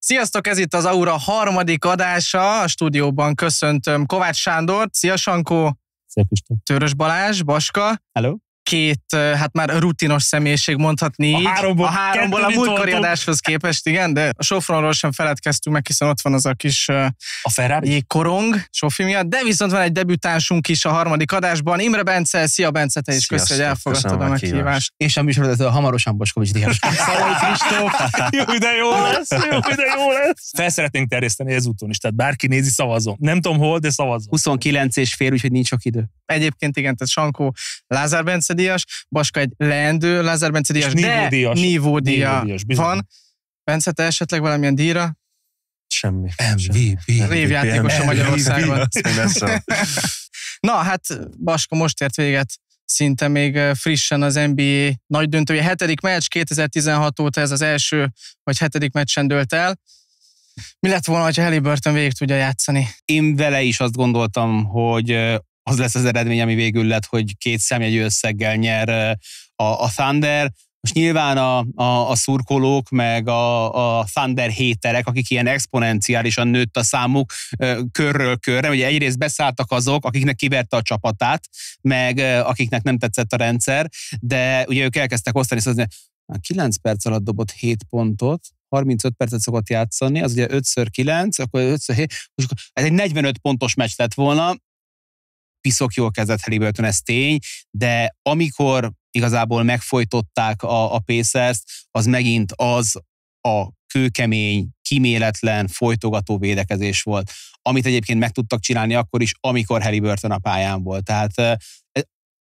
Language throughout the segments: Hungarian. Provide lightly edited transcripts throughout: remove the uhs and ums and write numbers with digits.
Sziasztok, ez itt az Aura harmadik adása. A stúdióban köszöntöm Kovács Sándort. Szia, Sankó! Szia, Pistó! Törös Balázs, Baska. Hello! Két, hát már rutinos személyiség mondhatni így. A háromból a múltkori adáshoz képest, igen, de a Sofronról sem feledkeztünk meg, hiszen ott van az a kis a Ferrari jégkorong Sofi miatt, de viszont van egy debütánsunk is a harmadik adásban. Imre Bence, szia Bence, te is köszi, hogy elfogadtad a meghívást. És a műsorvezető hamarosan Boskovics Díjas. Szalai Kristóf! Jó, de jó lesz! Fel szeretnénk terjeszteni ezúton is, tehát bárki nézi, szavazom. Nem tudom hol, de szavazom. 29 és fél, úgyhogy nincs sok idő. Egyébként igen, tehát Sankó Lázár Bence díjas, Baska egy leendő Lázár Bence díjas, de nívódíja van. Bence, te esetleg valamilyen díjra? Semmi. MVP. Révjátékos a Magyarországon. Na, hát Baska most ért véget szinte még frissen az NBA nagy döntője. 7. meccs 2016 óta, ez az első, vagy 7. meccsen dőlt el. Mi lett volna, ha Haliburton végig tudja játszani? Én vele is azt gondoltam, hogy az lesz az eredmény, ami végül lett, hogy 2 számjegyű összeggel nyer a Thunder. Most nyilván a szurkolók, meg a Thunder héterek, akik ilyen exponenciálisan nőtt a számuk körről körre, ugye egyrészt beszálltak azok, akiknek kiverte a csapatát, meg akiknek nem tetszett a rendszer, de ugye ők elkezdtek osztani, szóval 9 perc alatt dobott 7 pontot, 35 percet szokott játszani, az ugye 5x9, akkor 5x7, ez egy 45 pontos meccs lett volna, piszok jól kezdett Haliburton, ez tény, de amikor igazából megfojtották a Pacers-t, az megint az a kőkemény, kíméletlen, folytogató védekezés volt, amit egyébként meg tudtak csinálni akkor is, amikor Haliburton a pályán volt. Tehát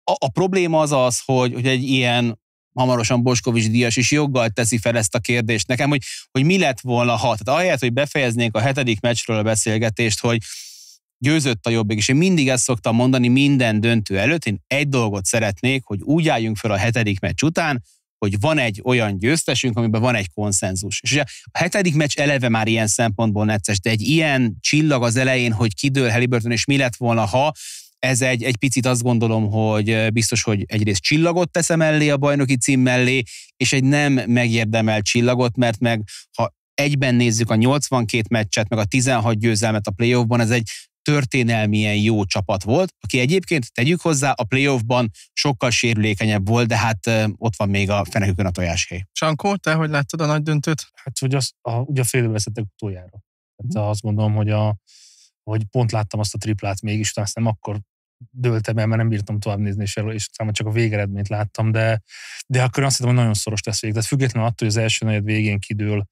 a probléma az, hogy egy ilyen hamarosan Boskovics Díjas is joggal teszi fel ezt a kérdést nekem, hogy mi lett volna ha. Tehát ahelyett, hogy befejeznénk a 7. meccsről a beszélgetést, hogy győzött a jobbik, és én mindig ezt szoktam mondani minden döntő előtt, én egy dolgot szeretnék, hogy úgy álljunk fel a 7. meccs után, hogy van egy olyan győztesünk, amiben van egy konszenzus. És ugye a 7. meccs eleve már ilyen szempontból necces, de egy ilyen csillag az elején, hogy kidől Haliburton, és mi lett volna ha, ez egy picit azt gondolom, hogy biztos, hogy egyrészt csillagot teszem mellé a bajnoki cím mellé, és egy nem megérdemelt csillagot, mert meg ha egyben nézzük a 82 meccset, meg a 16 győzelmet a playoffban, ez egy történelmien jó csapat volt, aki egyébként, tegyük hozzá, a playoffban sokkal sérülékenyebb volt, de hát ott van még a fenekükön a tojáshely. Sankó, te hogy láttad a nagy döntőt? Hát, hogy ugye a fél veszettek utoljára. Tehát azt gondolom, hogy pont láttam azt a triplát mégis, utána azt nem akkor dőltem el, mert nem bírtam tovább nézni, és utána csak a végeredményt láttam, de akkor azt hittem, hogy nagyon szoros lesz végig. Tehát függetlenül attól, hogy az első negyed végén kidől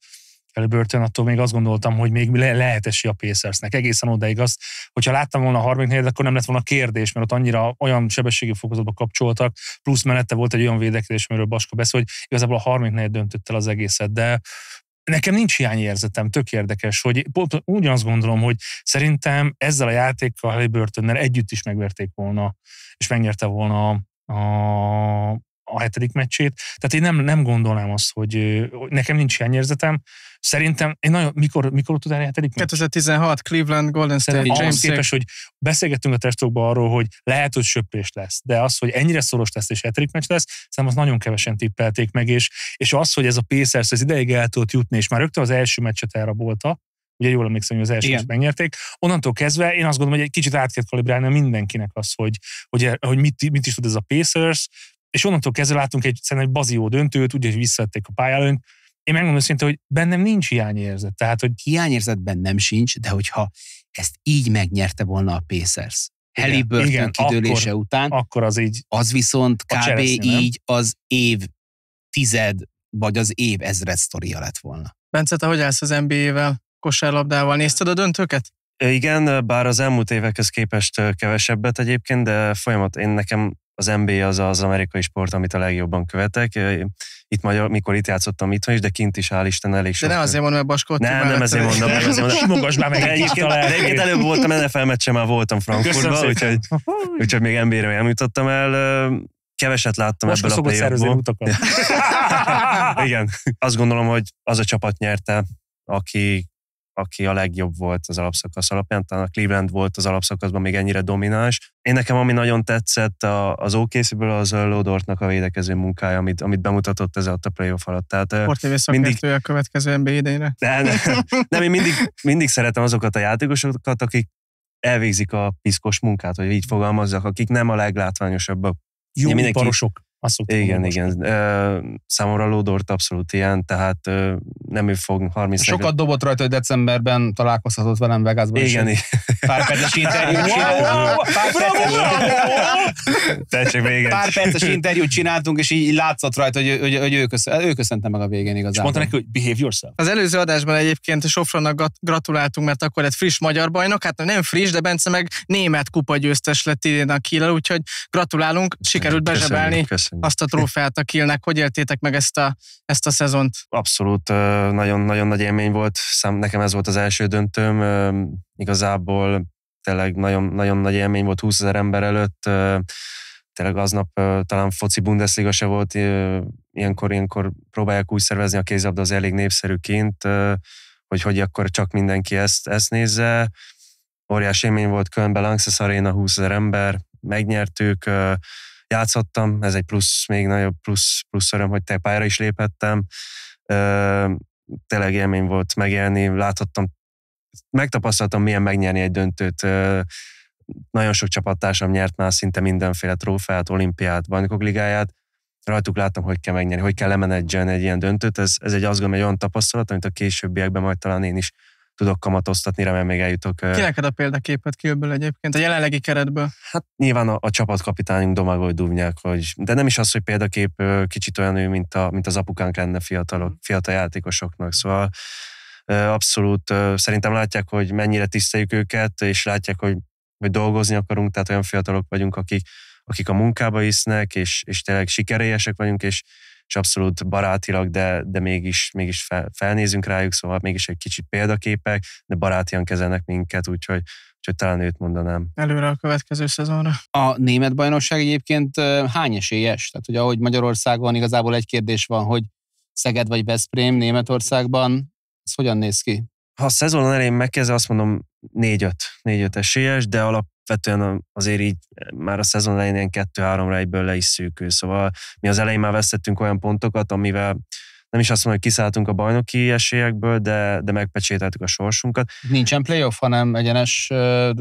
Haliburton, attól még azt gondoltam, hogy még lehet esély a Pacersnek. Egészen odáig azt, hogyha láttam volna a 34, akkor nem lett volna kérdés, mert ott annyira olyan sebességi fokozatba kapcsoltak, plusz mellette volt egy olyan védekezés, amiről Baska beszél, hogy igazából a 34 döntött el az egészet, de nekem nincs hiányérzetem, tök érdekes, hogy ugyanazt gondolom, hogy szerintem ezzel a játékkal Haliburtonnel együtt is megverték volna, és megnyerte volna a 7. meccsét. Tehát én nem gondolnám azt, hogy nekem nincs hiányérzetem. Szerintem, mikor tudál a 7. meccs? 2016, Cleveland, Golden State, James képes, hogy beszélgettünk a testokban arról, hogy lehet, hogy söprés lesz, de az, hogy ennyire szoros lesz és 7. meccs lesz, szerintem azt nagyon kevesen tippelték meg, és az, hogy ez a Pacers az ideig el tudott jutni, és már rögtön az első meccset elrabolta, ugye jól emlékszem, hogy az első meccset megnyerték, onnantól kezdve én azt gondolom, hogy egy kicsit át kell kalibrálni mindenkinek az, hogy mit is tud ez a Pacers, és onnantól kezdve látunk szerintem egy bazió döntőt, ugye, hogy visszavették a pályálőnyt. Én megmondom szinte, hogy bennem nincs hiányérzet. Tehát, hogy hiányérzet bennem sincs, de hogyha ezt így megnyerte volna a Pacers, Haliburton kidőlése után, akkor az viszont kb. Így az év 10 vagy az év 1000 sztoria lett volna. Bence, te hogy állsz az NBA-vel, kosárlabdával? Nézted a döntőket? Igen, bár az elmúlt évekhez képest kevesebbet egyébként, de nekem az NBA az amerikai sport, amit a legjobban követek. Mikor itt játszottam itthon is, de kint is hál' Isten elég sok. De ne azért mondom, mert Baskó. Nem ezért mondom. Simogass már meg egyébként előbb voltam, NFL meccsen már voltam Frankfurtban, úgyhogy még NBA-re nem jutottam el. Keveset láttam ebből a play-offból. Igen. Azt gondolom, hogy az a csapat nyerte, aki aki a legjobb volt az alapszakasz alapján, talán a Cleveland volt az alapszakaszban még ennyire domináns. Én nekem ami nagyon tetszett az OKC-ből az Lou Dortnak a védekező munkája, amit bemutatott ez a playoff alatt. Tehát Sportévé szakértője a következő NBA idejére. Nem, én mindig szeretem azokat a játékosokat, akik elvégzik a piszkos munkát, hogy így fogalmazzak, akik nem a leglátványosabbak. Jó iparosok. Igen. Számomra Lou Dort abszolút ilyen, tehát nem ő fog 30. Sokat dobott rajta, hogy decemberben találkozhatott velem Vegasban. Igen. Pár perces interjút Pár perces interjút csináltunk, és így látszott rajta, hogy ő köszönte meg a végén igazából. És mondta neki, hogy behave yourself. Az előző adásban egyébként Sofronnak gratuláltunk, mert akkor egy friss magyar bajnok, hát nem friss, de Bence meg német kupagyőztes lett idén a Kiel, úgyhogy gratulálunk, sikerült bezsebelni azt a trófeát a Kielnek. Hogy éltétek meg ezt a szezont? Abszolút, nagyon nagy élmény volt. Nekem ez volt az első döntőm. Igazából tényleg nagyon nagy élmény volt 20 000 ember előtt. Tényleg aznap talán foci Bundesliga se volt. Ilyenkor próbálják úgy szervezni a kézilabda, az elég népszerű kint, hogy akkor csak mindenki ezt nézze. Óriási élmény volt Kölnben, Lanxess Arena, 20 000 ember, megnyertük, játszottam, ez egy még nagyobb plusz öröm, hogy pályára is léphettem. Tényleg élmény volt megélni, megtapasztaltam, milyen megnyerni egy döntőt. Nagyon sok csapattársam nyert már szinte mindenféle trófeát, olimpiát, bajnokok ligáját. Rajtuk láttam, hogy kell megnyerni, hogy kell lemenedzselni egy ilyen döntőt. Ez egy azt gondolom, egy olyan tapasztalat, amit a későbbiekben majd talán én is tudok kamatoztatni, remélem még eljutok. Ki neked a példaképet Kielből egyébként, a jelenlegi keretből? Hát nyilván a csapatkapitányunk Domagoj Duvnyák, de nem is az, hogy példakép, kicsit olyan ő, mint az apukánk lenne fiatal játékosoknak. Szóval abszolút szerintem látják, hogy mennyire tiszteljük őket, és látják, hogy dolgozni akarunk, tehát olyan fiatalok vagyunk, akik a munkába hisznek, és tényleg sikerélyesek vagyunk, és abszolút barátilag, de mégis felnézünk rájuk, szóval mégis egy kicsit példaképek, de barátian kezelnek minket, úgyhogy talán őt mondanám. Előre a következő szezonra. A német bajnokság egyébként hány esélyes? Tehát, hogy ahogy Magyarországon igazából egy kérdés van, hogy Szeged vagy Veszprém Németországban, ez hogyan néz ki? Ha a szezonon elején megkezdve, azt mondom 4-5 esélyes, de alapvetően azért így már a szezon elején ilyen 2-3-ra egyből le is szűkül. Szóval mi az elején már vesztettünk olyan pontokat, amivel nem is azt mondom, hogy kiszálltunk a bajnoki esélyekből, de megpecsételtük a sorsunkat. Nincsen playoff, hanem egyenes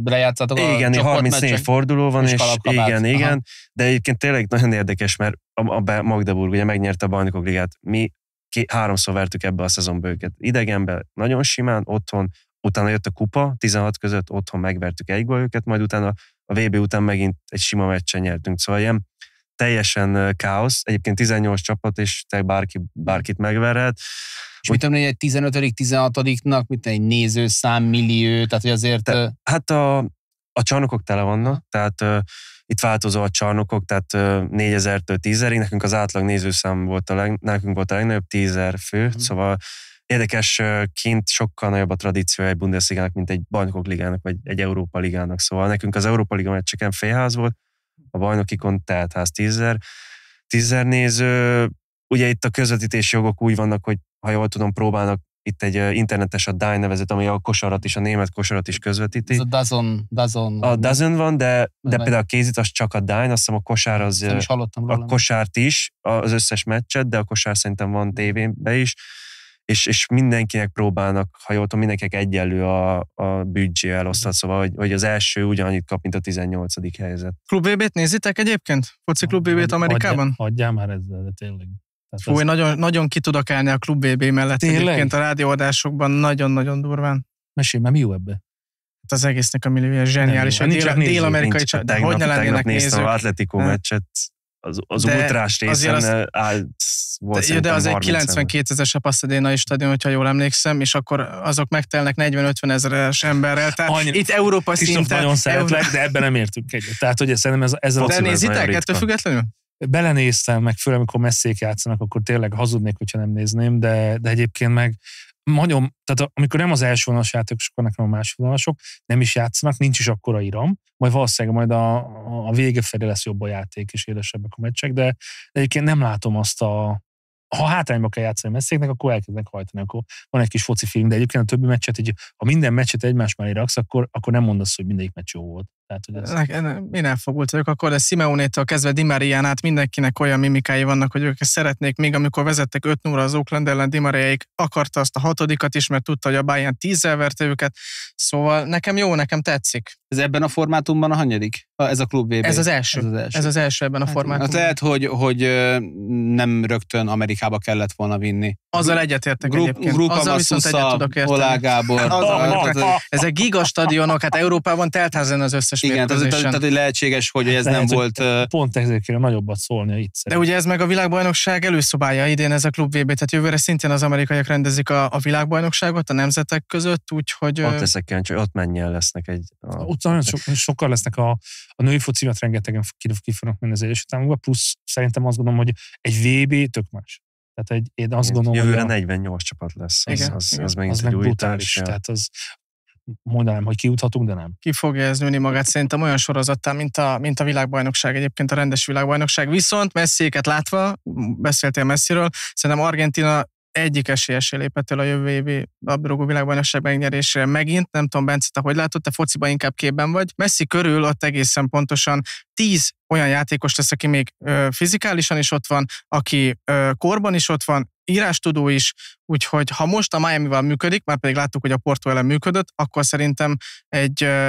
lejátszátok a igen, 34 forduló van, és igen. Aha. De egyébként tényleg nagyon érdekes, mert a Magdeburg ugye megnyerte a bajnokok ligát. Mi 3-szor vertük ebbe a szezonba őket. Idegenben nagyon simán, otthon, utána jött a kupa, 16 között otthon megvertük egy gól őket, majd utána a VB után megint egy sima meccsen nyertünk. Szóval ilyen teljesen káosz. Egyébként 18 csapat, és bárkit megverhet. És mit tudom, egy 15.-16-nak, egy nézőszám, millió, tehát hogy azért... Hát a csarnokok tele vannak, tehát itt változó a csarnokok, tehát 4000-től 10.000-ig, nekünk az átlag nézőszám nekünk volt a legnagyobb, 10.000 fő, szóval érdekes, kint sokkal nagyobb a tradíciója egy Bundesligának, mint egy bajnokok ligának, vagy egy Európa ligának, szóval nekünk az Európa liga meccseken félház volt, a bajnokikon teltház 10.000 néző. Ugye itt a közvetítési jogok úgy vannak, hogy ha jól tudom, próbálnak itt egy internetes a DAZN nevezet, ami a kosarat is, a német kosarat is közvetíti. Ez a DAZN. A DAZN van, de például a kézit az csak a DAZN, azt hiszem a kosár az... Nem is hallottam róla. A kosárt is, az összes meccset, de a kosár szerintem van tévében is, és mindenkinek próbálnak, ha jól tudom, mindenkinek egyenlő a büdzsé elosztat, szóval, hogy az első ugyanannyit kap, mint a 18. helyzet. Klub VB-t nézitek egyébként? Foci Klub VB-t Amerikában? Hagyjál már ezzel, de tényleg. Fú, én nagyon ki tudok állni a Klub VB mellett. Tényleg? Egyébként a rádióadásokban nagyon-nagyon durván. Mesélj, mert mi jó ebbe? Hát az egésznek a millió zseniális. A dél-amerikai csapat. Hogy ne lennének nézők? Néztem az Atletico meccset, az ultrás részen volt de az egy 92 000-es a Pasadena stadion, hogyha jól emlékszem, és akkor azok megtelnek 40-50 ezeres emberrel. Tehát itt Európa szinten... nagyon szeretlek, de ebben nem értünk egyet. Tehát, hogy szerintem ezzel de nézitek ettől függetlenül? Belenéztem, meg főleg, amikor messzék játszanak, akkor tényleg hazudnék, hogyha nem nézném, de egyébként meg nagyon, tehát amikor nem az elsővonalas játékosok, akkor nekem a másodvonalasok nem is játszanak, nincs is akkora iram, majd valószínűleg a vége felé lesz jobb a játék, és élesebbek a meccsek, de egyébként nem látom azt a ha hátrányba kell játszani Messéknek, akkor elkezdenek hajtani, akkor van egy kis foci film, de egyébként a többi meccset, ha minden meccset egymás mellé raksz, akkor nem mondasz, hogy mindegyik meccs jó volt. Tehát, hogy ez... Én elfogult vagyok akkor, de Simeonétől kezdve Di Marián át mindenkinek olyan mimikái vannak, hogy ők szeretnék, még amikor vezettek 5-0 az Oakland ellen, Di Mariáig akarta azt a 6. is, mert tudta, hogy a Bayern 10-zel verte őket, szóval nekem jó, nekem tetszik. Ez ebben a formátumban a hanyadik? Ez a klub VB? Ez az első. Ez az első ebben a formátumban. Hát lehet, hogy nem rögtön Amerikába kellett volna vinni. Azzal egyetértek egyébként. Azzal viszont egyet tudok érteni. Olá Gábor. Ezek gigastadionok, hát Európában teltházen az összes mérkőzésen. Tehát hogy lehetséges, hogy ez nem volt... Pont ezért kéne nagyobbat szólni itt. De ugye ez meg a világbajnokság előszobája idén, ez a klub VB, tehát jövőre szintén az amerikaiak rendezik a világbajnokságot a nemzetek között, úgyhogy... Ott leszek kíváncsi, ott mennyien lesznek egy... Ott nagyon sokkal lesznek a női focimat, rengetegen ki fognak menni az Egyesült Államokba, plusz szerintem azt gondolom, hogy egy VB tök más. Tehát én azt gondolom, jövőre 48 csapat lesz. Az megint egy újítás. Tehát az mondanám, hogy kijuthatunk, de nem. Ki fogja ez nőni magát szerintem olyan sorozattá, mint a világbajnokság, egyébként a rendes világbajnokság. Viszont Messiéket látva, beszéltél Messiről, szerintem Argentina egyik esélyessé lépett el a jövő évi labdarúgó világbajnokság megnyerésére megint. Nem tudom, Bence, te hogy látod, te fociban inkább képben vagy. Messi körül ott egészen pontosan 10 olyan játékos lesz, aki még fizikálisan is ott van, aki korban is ott van, írástudó is, úgyhogy ha most a Miamival működik, már pedig láttuk, hogy a Porto ellen működött, akkor szerintem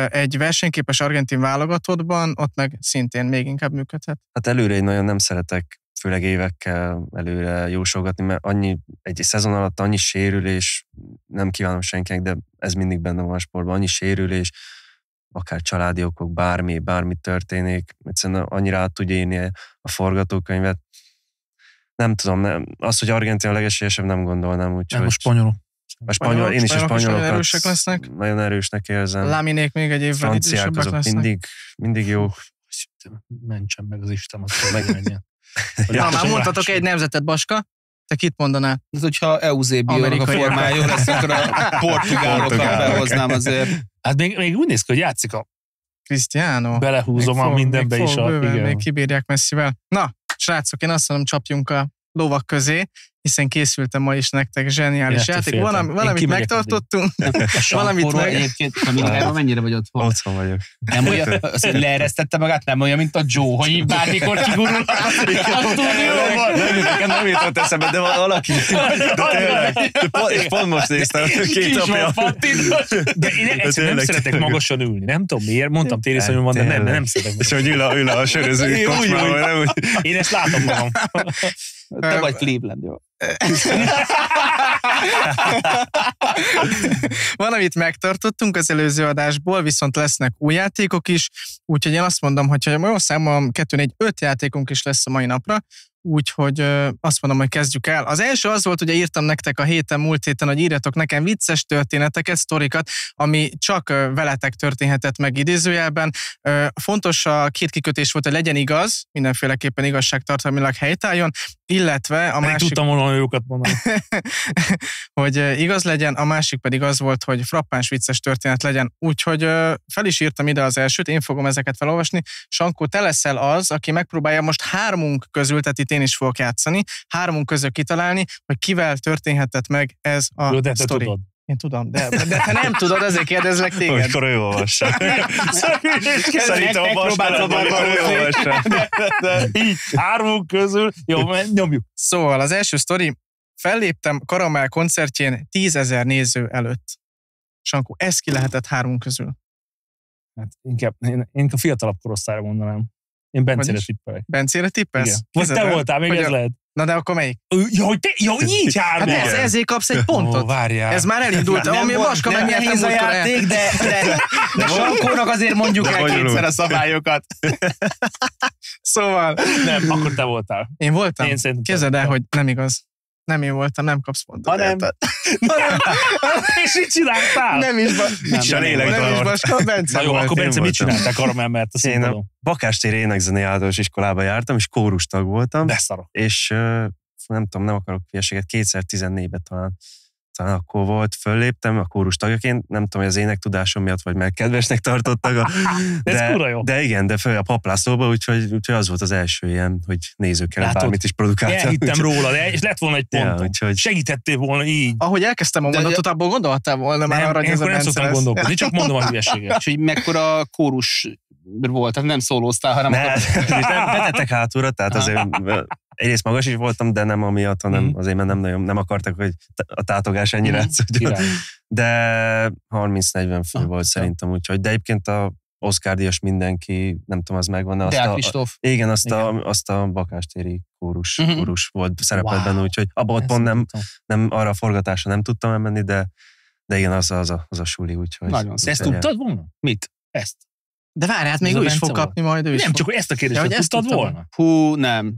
egy versenyképes argentin válogatottban ott meg szintén még inkább működhet. Hát előre én nagyon nem szeretek, főleg évekkel előre jósolgatni, mert egy szezon alatt annyi sérülés, nem kívánom senkinek, de ez mindig benne van a sportban, annyi sérülés, akár családi okok, bármi történik, egyszerűen annyira át tudja írni a forgatókönyvet. Nem tudom, az, hogy Argentina a legesélyesebb, nem gondolnám, úgyhogy... Most spanyolok. Én is a spanyolokat nagyon erősek lesznek. Nagyon erősnek érzem. Laminék még egy évvel idősebbek lesznek. Franciák mindig jók. Mentsen meg az Isten, azt megmenjen. Már mondhatok egy nemzetet, Baska. Te kit mondanál? Ez, hogyha Eusebio-nak a formája jó lesz, akkor a portugálokat felhoznám azért. Hát még úgy néz ki, hogy játszik a Cristiano. Belehúzom a mindenbe is. Még kibírják Messivel. Na, srácok, én azt mondom, csapjunk a lovak közé, hiszen készültem ma is nektek zseniális játék. Valamit megtartottunk. Valamit meg... Egyébként, mennyire vagy otthon? Otthon vagyok. Nem olyan, leeresztette magát, nem olyan, mint a Joe, hogy bármikor kigurul a stúdióban. Nem jutott eszembe, de valaki. De tényleg. Pont most néztem. Két napja. De én egyszerűen nem szeretek magasan ülni. Nem tudom miért. Mondtam tériszonyom van, de nem szeretek. És hogy ül a söröző kocsmában. Én ezt látom magam. Te vagy Cleveland, jó? Van, amit megtartottunk az előző adásból, viszont lesznek új játékok is, úgyhogy én azt mondom, hogy jó számom 2-4-5 játékunk is lesz a mai napra, úgyhogy azt mondom, hogy kezdjük el. Az első az volt, ugye írtam nektek a múlt héten, hogy írjatok nekem vicces történeteket, sztorikat, ami csak veletek történhetett meg idézőjelben. Fontos a két kikötés volt, hogy legyen igaz, mindenféleképpen igazságtartalmilag helytálljon, illetve a másik... Tudtam volna jókat mondani. hogy igaz legyen, a másik pedig az volt, hogy frappáns vicces történet legyen. Úgyhogy fel is írtam ide az elsőt, én fogom ezeket felolvasni. Sankó, te leszel az, aki megpróbálja most hármunk közül, tehát itt én is fogok játszani, hármunk közül kitalálni, hogy kivel történhetett meg ez a sztori. Én tudom, de te nem tudod, ezért kérdezlek téged. Akkor ő olvassa. Szerintem a Baskában ő olvassa. Így, hármunk közül. Jó, nyomjuk. Szóval az első sztori, felléptem Karamell koncertjén 10 000 néző előtt. Sankó, ez ki lehetett hármunk közül? Hát inkább, én a fiatalabb korosztályra mondanám. Én Bencére tippelek. Bencére tippelsz? Igen. Vagy te voltál, még ez lehet. Na de akkor melyik? Jó, így hárman. Hát ezért kapsz egy pontot. Várjál. Ez már elindult. Ami a Baska megnyerte a játék, de Sankónak azért mondjuk el kétszer a szabályokat. Szóval. Nem, akkor te voltál. Én voltam? Képzeld el, hogy nem igaz. Nem én voltam, nem kapsz pontot. Nem. És mit csináltál? Nem is Baska, Bence. Na jó, akkor Bence mit csináltál Karamell, mert azt én a Bakástéri énekzenei általános iskolába jártam, és kórustag voltam. Beszarok. És nem tudom, nem akarok hülyeséget, 2014-ben talán talán akkor volt, fölléptem a kórus tagjaként, nem tudom, hogy az énektudásom miatt, vagy mert kedvesnek tartottak. De igen, de föl a paplászlóba, úgyhogy az volt az első ilyen, hogy nézőkkel bármit is produkáltam. Elhittem róla, és lett volna egy pontom. Ja, segítettél volna így. Ahogy elkezdtem a mondatot, abból gondolhattál volna már arra, hogy ez a nem szoktam gondolkodni, csak mondom a hülyeséget. És hogy mekkora kórus volt, tehát nem szólóztál, hanem... Betettek hátulra, tehát azért egyrészt magas is voltam, de nem amiatt, hanem azért, mert nem akartak, hogy a tátogás ennyire átszódjon. De 30-40 fő volt szerintem, úgyhogy. De egyébként a Oscar-díjas mindenki, nem tudom, az megvan. Deák Kristóf. Igen, azt a Bakástéri kórus volt szerepelt benne, úgyhogy abban pont nem arra a forgatásra nem tudtam elmenni, de igen, az a suli, úgyhogy. Nagyon szép. Ezt tudtad volna? Mit? Ezt. De várj, hát még ő is fog kapni majd. Nem, csak ezt a kérdést tudtad volna? Hú, nem.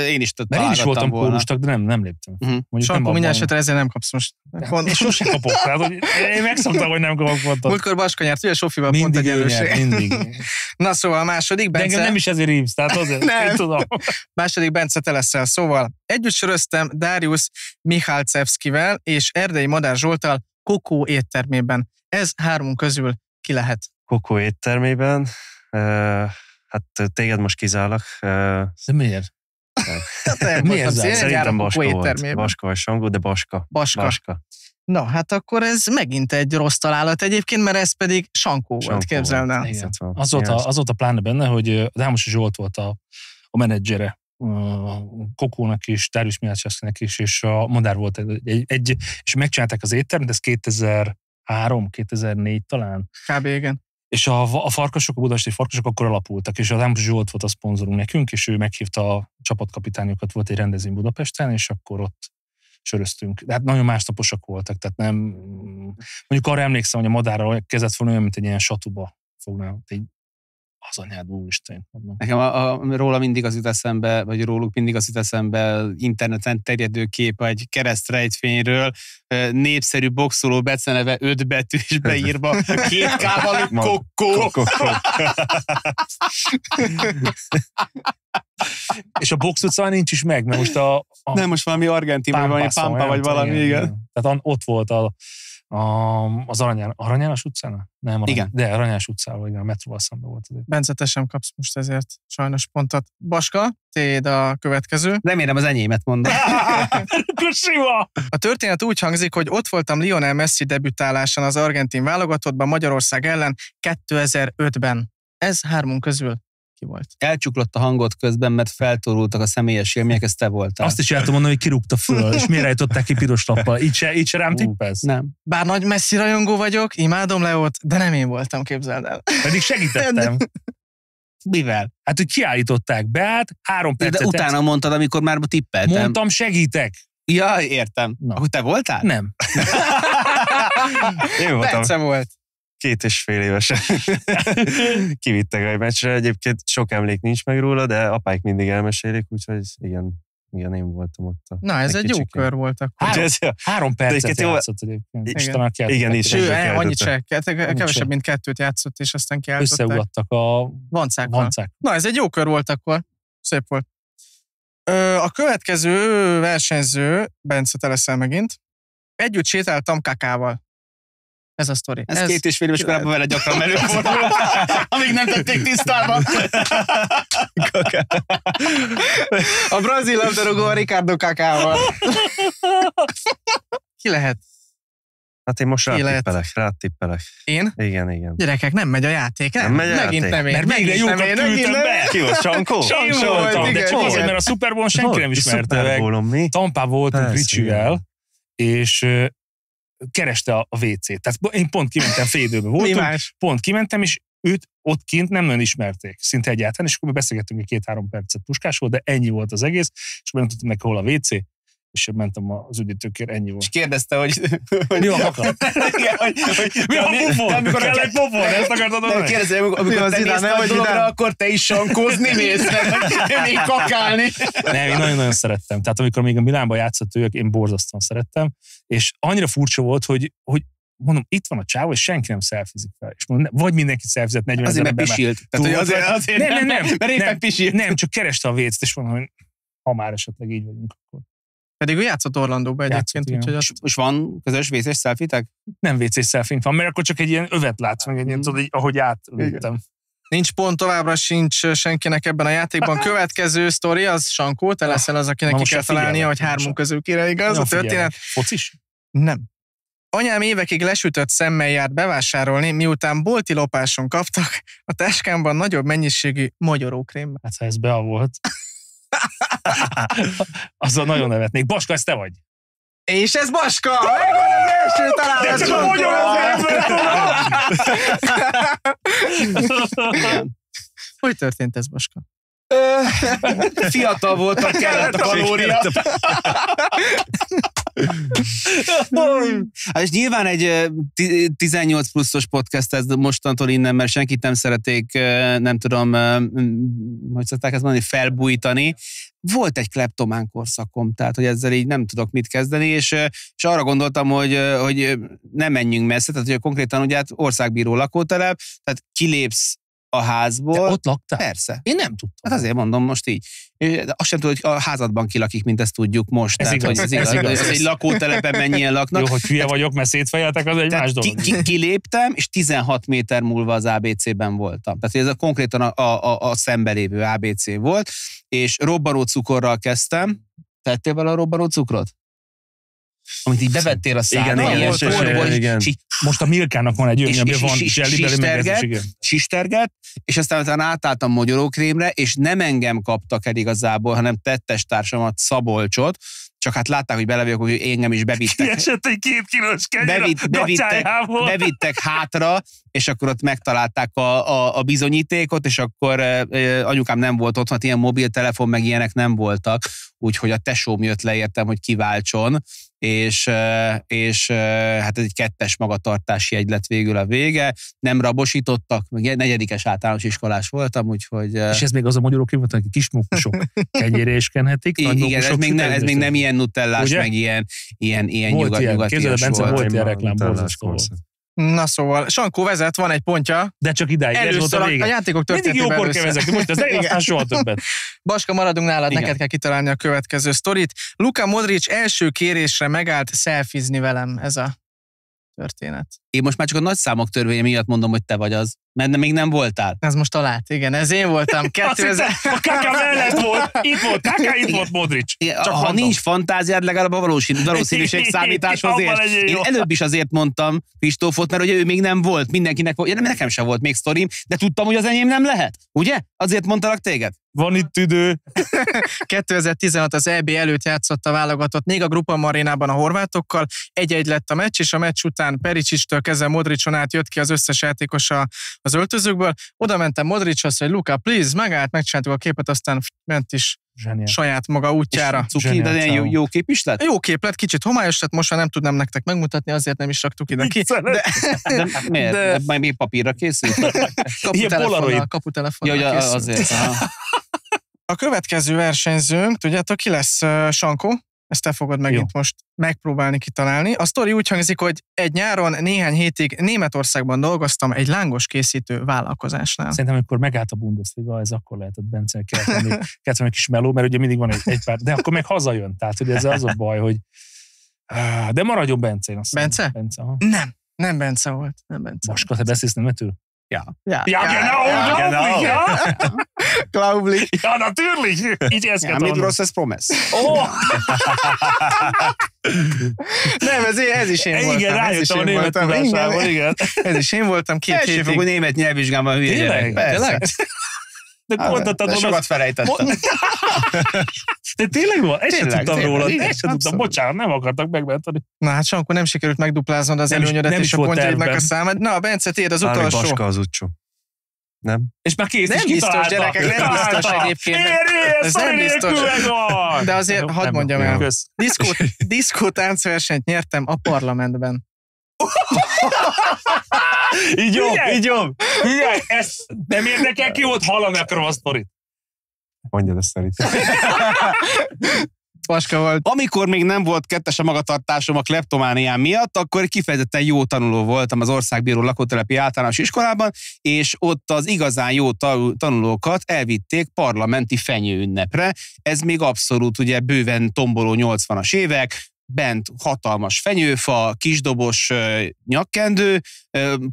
Én is mert én is voltam kórustag, de nem léptem. Sankó, minden esetre ezzel nem kapsz most. Sose kapok. Tehát, én megszoktam, hogy nem kapok pontot. Múltkor Baska nyert, ugye Sofival pont egy előség. Mindig. Na szóval a második, Bence... De engem nem is ezért hívsz, tehát azért nem tudom. Második, Bence, te leszel. Szóval együtt söröztem Darius Michalczewskivel és Erdei Madár Zsolttal Kokó éttermében. Ez hármunk közül ki lehet? Kokó éttermében. Hát téged most kizállak. De miért? Miért? Szerintem Baska volt. Baska vagy Sangó, de Baska. Na, hát akkor ez megint egy rossz találat egyébként, mert ez pedig Sankó volt, képzeld el. Az volt a pláne benne, hogy Dámosi Zsolt volt a menedzsere Kokónak is, Darius Michalczewskinek is, és a Madár volt és megcsinálták az éttermet, ez 2003-2004 talán. Kb. Igen. És a farkasok, a budapesti farkasok akkor alapultak, és a Dámosi Zsolt volt a szponzorunk nekünk, és ő meghívta a csapatkapitányokat, volt egy rendezvény Budapesten, és akkor ott söröztünk. De hát nagyon másnaposak voltak, tehát nem... Mondjuk arra emlékszem, hogy a Madárral kezdett volna olyan, mint egy ilyen satuba fogná, az anyád, úristen. Nekem róla mindig az jut eszembe, vagy róluk mindig az jut eszembe interneten terjedő kép egy keresztrejtfényről, népszerű boxoló beceneve 5 betű is beírva, 2 K-val, Kokó. És a box utcán nincs is meg, mert most nem, most valami argentin, vagy valami Pampa, vagy valami, igen. Tehát ott volt az Aranyános utcán? Nem, igen. De Aranyános utcával, igen, a metróval szemben volt. Bence, te sem kapsz most ezért sajnos pontot. Baska, téd a következő. Remélem az enyémet mondom. A történet úgy hangzik, hogy ott voltam Lionel Messi debütálásán az argentin válogatottban Magyarország ellen 2005-ben. Ez hármunk közül ki volt? Elcsuklott a hangot közben, mert feltorultak a személyes élmények, ez te voltál. Azt is el tudom mondani, hogy kirúgta föl, és miért ejtották ki piros lappal? Így se rám tippelsz? Nem. Bár nagy Messi rajongó vagyok, imádom Leót, de nem én voltam, képzeld el. Pedig segítettem. Mivel? Hát, hogy kiállították be, 3 percet. De utána mondtad, amikor már tippeltem. Mondtam, segítek. Ja, értem. Akkor te voltál? Nem. Én voltam. Bence volt. 2,5 évesen kivittek egy meccsre. Egyébként sok emlék nincs meg róla, de apáik mindig elmesélik, úgyhogy igen, én voltam ott. Na, ez egy jó kör volt akkor. 3 percet játszott egyébként. Igen, is. Annyit se, kevesebb, mint 2 játszott, és aztán kiáltották. Összeugattak a vancákkal. Na, ez egy jó kör volt akkor. Szép volt. A következő versenyző, Bence, te leszel megint. Együtt sétáltam Kakával. Ez a sztori. Ez 2,5 éves korában vele gyakran előfordul, amíg nem tették tisztába. A brazil labdarúgó a Ricardo Kakával. Ki lehet? Hát én most rátippelek. Én? Igen. Gyerekek, nem megy a játék, nem? Megint nem én. Mert végre jókat küldtem be. Ki volt, Sankó? Én voltam, de csak azért, mert a Super Bowl senki nem ismerte meg. Tampában voltunk Ricsivel, és kereste a WC-t. Tehát én pont kimentem, fél időben voltunk, pont kimentem, és őt ott kint nem nagyon ismerték, szinte egyáltalán, és akkor beszélgettünk egy 2-3 percet Puskásról, de ennyi volt az egész, és nem tudtam meg, hol a WC, és mentem az üdítőkért, ennyi volt. És kérdezte, hogy mi a kaka? Mi a pofon? Amikor kell egy pofon, ezt akartad mondani? Kérdezte, amikor te mész nagy dologra, akkor te is sankózni mész, még kakálni. Nem, én nagyon-nagyon szerettem. Tehát amikor még a Milánban játszott ő, én borzasztóan szerettem, és annyira furcsa volt, hogy mondom, itt van a csávó, és senki nem szelfizik fel. És mondom, vagy mindenki szelfizett 40 000 ember. Azért, mert pisilt. Nem, mert éppen pisilt. Nem, csak kereste a WC-t, és mondom, hogy ha már esetleg így vagyunk, akkor. Pedig ő játszott Orlandóba egyébként. Úgyhogy és van közös vécés szelfitek? Nem vécés szelfink van, mert akkor csak egy ilyen övet látsz, meg egy ilyen, tudod, ahogy átléptem. Nincs pont, továbbra sincs senkinek ebben a játékban. Következő sztori, az Sankó, te leszel az, akinek ki kell találnia, hogy hármunk közül kire igaz a történet. Focis? Nem. Anyám évekig lesütött szemmel járt bevásárolni, miután bolti lopáson kaptak a táskámban nagyobb mennyiségű mogyorókrémmel. Hát ha ez Bea volt. Azzal nagyon nevetnék. Baska, ez te vagy? És ez Baska! Megvan az első találás! De csak a magyarok! Hogy történt ez, Baska? Fiatal voltam, kellett a kalória. Hát és nyilván egy 18 pluszos podcast ez mostantól innen, mert senkit nem szerették, nem tudom, hogy szokták ezt mondani, felbújtani. Volt egy kleptomán korszakom, tehát hogy ezzel így nem tudok mit kezdeni, és arra gondoltam, hogy nem menjünk messze, tehát hogy konkrétan ugye országbíró lakótelep, tehát kilépsz a házból. Te ott laktál? Persze. Én nem tudtam. Hát azért mondom most így. De azt sem tudod, hogy a házadban kilakik, mint ezt tudjuk most. Ez igaz. Hogy ez igaz. Egy lakótelepen mennyien laknak. Jó, hogy hülye vagyok, mert szétfejeltek, az egy más dolog. Kiléptem, és 16 méter múlva az ABC-ben voltam. Tehát ez konkrétan a szembelévő ABC volt, és robbanó cukorral kezdtem. Tettél vele a robbanó cukrot? Amit így bevettél a szádba. Igen. Most a Milkának van egy olyan, ami van zselliben, sisterget, és aztán átálltam mogyorókrémre, és nem engem kaptak el igazából, hanem tettestársamat, Szabolcsot, csak hát látták, hogy bele vagyok, hogy engem is bevittek. Kiesett egy 2 kilós kenyér a gacsájából. Bevittek hátra, és akkor ott megtalálták a bizonyítékot, és akkor anyukám nem volt ott, hát ilyen mobiltelefon, meg ilyenek nem voltak, úgyhogy a tesóm jött le, értem, hogy kiváltson, és hát ez egy 2-es magatartási jegy lett végül a vége, nem rabosítottak, meg 4. általános iskolás voltam, úgyhogy... És ez még az a magyarok volt, akik kis mókusok kenyére is kenhetik? Igen, ez még nem ilyen nutellás, meg ilyen nyugatias volt. Volt ilyen reklám, borzasztó volt. Na szóval, Sankó vezet, van egy pontja. De csak idáig, ez volt a vége. A játékok történetében mindig jókor kell vezetni, most ez aztán soha többet. Baska, maradunk nálad, neked kell kitalálni a következő sztorit. Luka Modric első kérésre megállt szelfizni velem, ez a történet. Én most már csak a nagy számok törvénye miatt mondom, hogy te vagy az, mert még nem voltál. Ez most talált, igen, ez én voltam. 2000... A Kaka mellett volt, itt volt Kaka, itt volt Modric. Ha mondom. Nincs fantáziád, legalább a valószínűség számításhoz ért. Én előbb is azért mondtam Kristófot, mert ugye ő még nem volt, mindenkinek volt, nekem sem volt még sztorim, de tudtam, hogy az enyém nem lehet. Ugye? Azért mondtalak téged? Van itt idő. 2016 az EB előtt játszott a válogatott, még a Grupa Arénában a horvátokkal, 1-1 lett a meccs, és a meccs után Perisic-től kezdve Modricon át jött ki az összes játékos az öltözőkből. Oda mentem Modrichoz, hogy Luka, please, megcsináltuk a képet, aztán ment is saját maga útjára. Cuki, de ilyen jó kép is lett? Jó kép lett, kicsit homályos lett, most már nem tudnám nektek megmutatni, azért nem is raktuk ide ki. De miért? De majd még papírra készült? Kaputelefonnal ja, készült. Azért. A következő versenyzőnk, tudjátok, ki lesz, Sankó? Ezt te fogod megint most megpróbálni kitalálni. A sztori úgy hangzik, hogy egy nyáron néhány hétig Németországban dolgoztam egy lángos készítő vállalkozásnál. Szerintem, amikor megállt a Bundesliga, ez akkor lehetett Bence kellett egy kis meló, mert ugye mindig van egy pár, de akkor meg hazajön. Tehát, hogy ez az a baj, hogy de maradjon Bence, én azt Bence? Bence, Nem Bence volt. Nem Bence. Baska, te beszélsz németül? Ja, genau. Glaublich. Ja, natürlich. Így ezt kell mit rossz ez promise. Nem, ez is én voltam. Igen, rájöttem a német tudásával, igen. Ez is én voltam 2 hétig. Elsőfokú német nyelvvizsgában hülye gyerek. Tényleg? De sokat felejtettem. De tényleg van? Ezt sem tudtam róla. Ezt sem tudtam. Bocsánat, nem akartak megmenteni. Na hát Sankó, nem sikerült megdupláznod az előnyödet és a pontjaidnak a számát. Na, Bence, tiéd az utolsó. Baska az utcsó. Nem? És már kész nem is biztos, gyerekek, nem biztos egyébként. Ez nem biztos. De azért hadd mondjam el. Diszkó táncversenyt nyertem a parlamentben. Így jobb. Figyelj, ez nem érdekel, ki volt, hallani akarom a sztorit. Mondjad a sztorit. Paska volt. Amikor még nem volt kettes a magatartásom a kleptomániám miatt, akkor kifejezetten jó tanuló voltam az Országbíró lakótelepi általános iskolában, és ott az igazán jó tanulókat elvitték parlamenti fenyőünnepre. Ez még abszolút ugye bőven tomboló 80-as évek, bent hatalmas fenyőfa, kisdobos nyakkendő,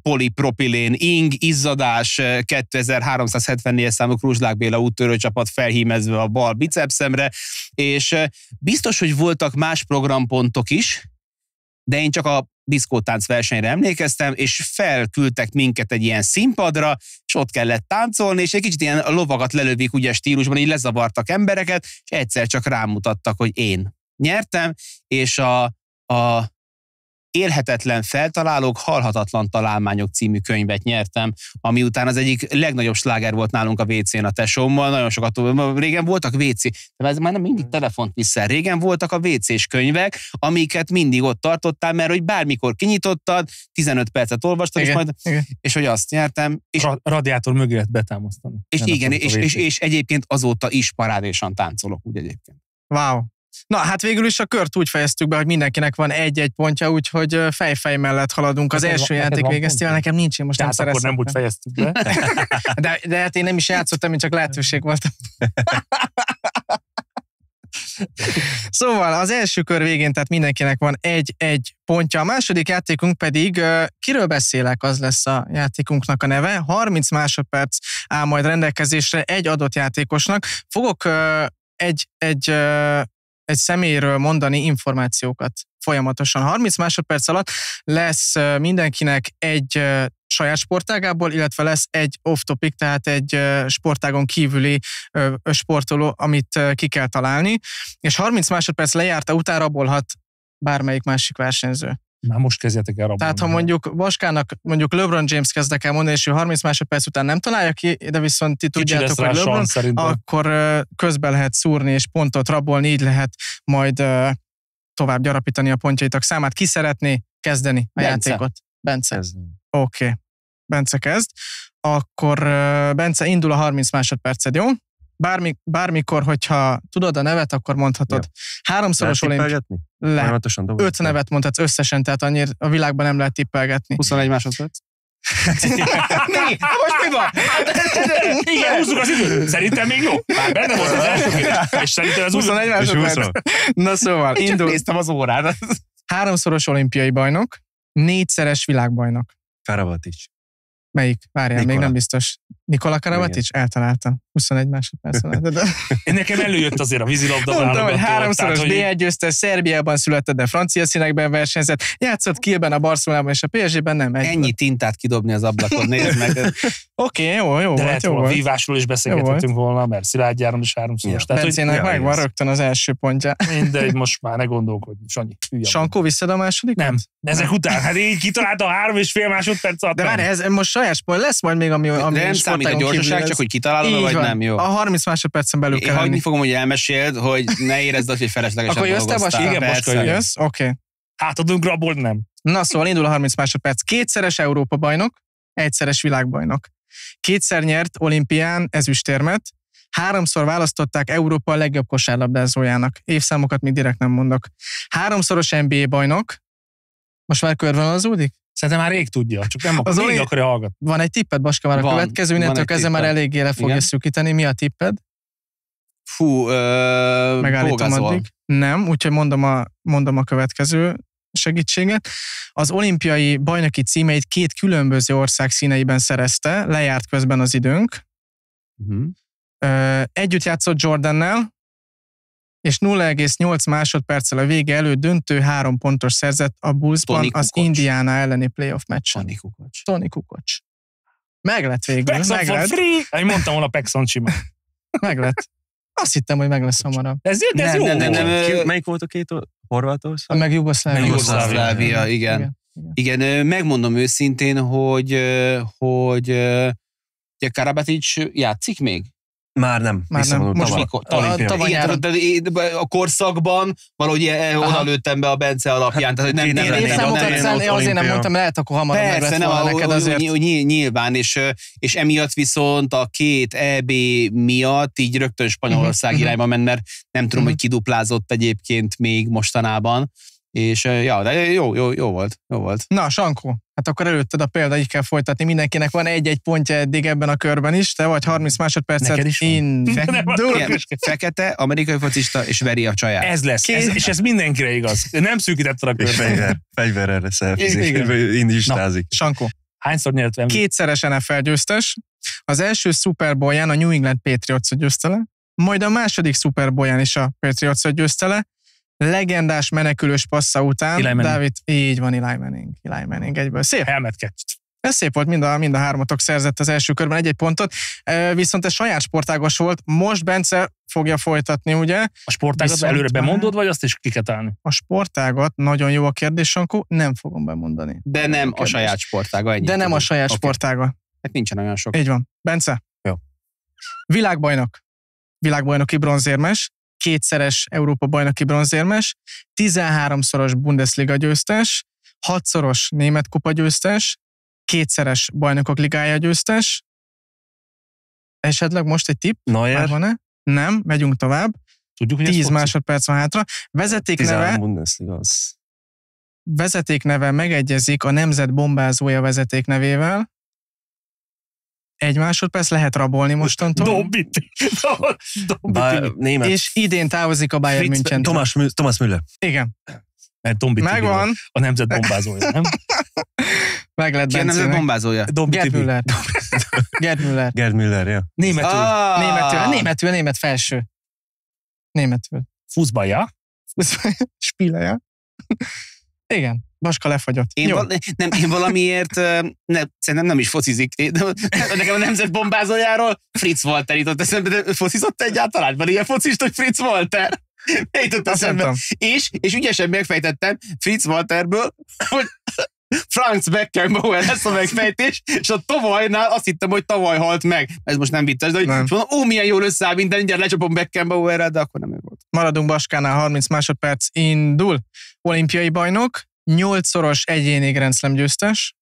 polipropilén ing, izzadás, 2374 számú Kruzslák Béla úttörőcsapat felhímezve a bal bicepszemre, és biztos, hogy voltak más programpontok is, de én csak a diszkótánc versenyre emlékeztem, és felküldtek minket egy ilyen színpadra, és ott kellett táncolni, és egy kicsit ilyen lovagat lelövik ugye stílusban, így lezavartak embereket, és egyszer csak rámutattak, hogy én nyertem, és a Élhetetlen feltalálók, halhatatlan találmányok című könyvet nyertem, ami után az egyik legnagyobb sláger volt nálunk a WC-n a tesómmal, nagyon sokat, régen voltak WC, de ez már nem mindig telefont vissza, régen voltak a WC-s könyvek, amiket mindig ott tartottál, mert hogy bármikor kinyitottad, 15 percet olvastad, és hogy azt nyertem. És radiátor mögé lehet betámasztani. És igen, és egyébként azóta is parádésan táncolok, úgy egyébként. Wow. Na, hát végül is a kört úgy fejeztük be, hogy mindenkinek van egy-egy pontja, úgyhogy fej-fej mellett haladunk. Az első játék végeztével, nekem nincs, én most nem szeretem. Tehát akkor nem úgy fejeztük be. de hát én nem is játszottam, én csak lehetőség voltam. Szóval az első kör végén, tehát mindenkinek van egy-egy pontja. A második játékunk pedig, kiről beszélek, az lesz a játékunknak a neve. 30 másodperc áll majd rendelkezésre egy adott játékosnak. Fogok egy személyről mondani információkat folyamatosan. 30 másodperc alatt lesz mindenkinek egy saját sportágából, illetve lesz egy off-topic, tehát egy sportágon kívüli sportoló, amit ki kell találni, és 30 másodperc lejárta után rabolhat bármelyik másik versenyző. Már most kezdjetek el rabolni. Tehát ha mondjuk Vaskának mondjuk LeBron James kezdek el mondani, és ő 30 másodperc után nem találja ki, de viszont ti tudjátok, hogy LeBron, akkor közben lehet szúrni és pontot rabolni, így lehet majd tovább gyarapítani a pontjaitok számát. Ki szeretné kezdeni a játékot? Bence. Oké. Bence kezd. Akkor Bence, indul a 30 másodperced, jó? Bármikor, hogyha tudod a nevet, akkor mondhatod. Ja. 3-szoros olimpia. Lehet. 5 nevet mondhatsz összesen, tehát annyira a világban nem lehet tippelgetni. 21 másodperc. Mi? Most mi van? Igen, húzzuk az időt. Szerintem még jó. Már benne volt az első kérdés. És szerintem ez 21 másodperc. Na szóval, indul. Csak néztem az órát. 3-szoros olimpiai bajnok, 4-szeres világbajnok. Karabatic. Melyik? Várjál, Nikola. Még nem biztos. Nikola Karabatic? Eltaláltam. 21 másodperc. Nekem előjött azért a vízilabda válogató. Mondtam, hogy 3-szoros BL győztes, Szerbiában született, de francia színekben versenyzett. Játszott Kielben, a Barcelonában és a PSG-ben nem. Ennyi tintát kidobni az ablakon, nézd meg. Oké, jó. De lehet volna vívásról is beszélgethetünk volna, mert Szilágy Áron is 3-szoros. Bencének megvan rögtön az első pontja. Mindegy, most már ne gondolkodj, Sanyi. Sankó, visszad a második? Nem. Ezek után, hát így kitalálta 3,5 másodperc alatt. De várj, ez most saját sport, lesz majd még, ami nem számít a gyorsaság, csak hogy kitalálod, vagy nem, jó. A 30 másodpercen belül kell. Én hagyni fogom, hogy elmeséld, hogy ne érezd azt, hogy feleslegesen dolgoztál. Akkor jössz te, most jössz? Oké. Átadunk rabold, nem. Na szóval indul a 30 másodperc. 2-szeres Európa bajnok, 1-szeres világbajnok. 2-szer nyert olimpián ezüstérmet, 3-szor választották Európa legjobb kosárlabdázójának. Évszámokat még direkt nem mondok. 3-szoros NBA bajnok. Most már körvonalazódik? Szerintem már rég tudja, csak nem akarja hallgatni. Van egy tipped, Baska, már a következőnél, ezzel már eléggé le fogja szűkíteni. Mi a tipped? Megállítom addig. Nem, úgyhogy mondom a következő segítséget. Az olimpiai bajnoki címeit 2 különböző ország színeiben szerezte, lejárt közben az időnk. Együtt játszott Jordannel, és 0,8 másodperccel a vége előtt döntő 3 pontos szerzett a Bullsban az Indiana elleni playoff meccsen. Toni Kukoc. Meglett végül. Paxson for free! Én mondtam volna Paxson simán. Meglett. Azt hittem, hogy meg lesz hamarabb. Ez jó. Nem. Melyik volt a 2 Horvátország? Meg Jugoszlávia, igen. Megmondom őszintén, hogy Karabatic játszik még? Már nem. Most mikor? A korszakban valahogy oda lőttem be a Bence alapján. Tehát, hogy nem azért nem mondtam, lehet akkor hamarabb meglett volna neked azért. Nyilván, és emiatt viszont a 2 EB miatt így rögtön Spanyolország irányba ment, mert nem tudom, hogy kiduplázott egyébként még mostanában. És ja, de jó volt. Na, Sankó, hát akkor előtted a példa, így kell folytatni. Mindenkinek van egy-egy pontja eddig ebben a körben is. Te vagy 30 másodpercet. Fekete, amerikai focista, és veri a csaját. Ez lesz, és ez mindenkire igaz. Nem szűkítetted a körben. Fegyverrel lesz indistázik. Sankó. Hányszor nyert Wembley? 2-szeres NFL győztes. Az első Super Bowl-ján a New England Patriots-ot győzte le, majd a második Super Bowl-ján is a Patriots-ot győzte le. Legendás menekülős passza után, Dávid, így van, Eli Manning egyből. Szép. Helmet catch. Ez szép volt, mind a hármatok szerzett az első körben egy pontot, viszont ez saját sportágos volt. Most Bence fogja folytatni, ugye? A sportágat előre bemondod, vagy azt is ki kell találni? A sportágat, nagyon jó a kérdés, Sankó, nem fogom bemondani. De nem a saját sportága. De nem a saját sportága. Hát nincsen olyan sok. Így van. Bence? Jó. Világbajnoki bronzérmes, 2-szeres Európa-bajnoki bronzérmes, 13-szoros Bundesliga győztes, 6-szoros német kupa győztes, 2-szeres bajnokok ligája győztes. Esetleg most egy tipp? Neuer? Van-e? Nem, megyünk tovább. Tudjuk, hogy 10 másodperc van hátra. Vezetékneve megegyezik a nemzet bombázója vezetéknevével. 1 másodperc, lehet rabolni mostantól. Dombiti. És idén távozik a Bayern München. Thomas Müller. Igen. Mert Dombiti megvan. A nemzet bombázója, nem? Meg lett Ki a nemzet bombázója? Gerd Müller. Gerd Müller, ja. Német felső. Németül. Fußballja? Spielerja. Igen. Baska lefagyott. Én valamiért szerintem nem is focizik. Nekem a nemzet bombázójáról Fritz Walter jutott eszembe, de focizott egyáltalán? Van ilyen focist, hogy Fritz Walter? Jutott eszembe. És ügyesen megfejtettem Fritz Walterből, hogy Franz Beckenbauer lesz a megfejtés, és a tavalynál azt hittem, hogy tavaly halt meg. Ez most nem vicces, de hogy mondom, milyen jól összeáll minden, mindjárt lecsapom Beckenbauerrel, de akkor nem ő volt. Maradunk Baskánál, 30 másodperc indul. Olimpiai bajnok, 8-szoros egyéni Grand Slam győztes,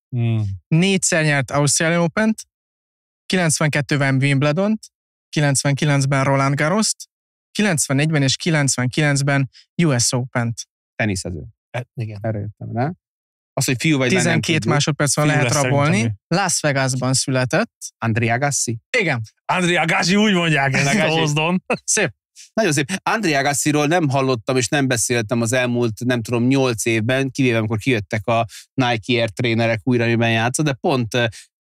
4-szer nyert Australian Opent, 92-ben Wimbledont, 99-ben Roland Garrost, 94-ben és 99-ben US Opent. Teniszező. Igen. Erre jöttem, ne? Az, hogy fiú vagy 12 másodperc van, lehet rabolni. Las Vegasban született. Andrea Agassi? Igen. Andrea Agassi, úgy mondják ezt a Hozdon. Szép. Nagyon szép. Andrea Agassiról nem hallottam, és nem beszéltem az elmúlt, nem tudom, 8 évben, kivéve amikor kijöttek a Nike Air trénerek újra, amiben játszott, de pont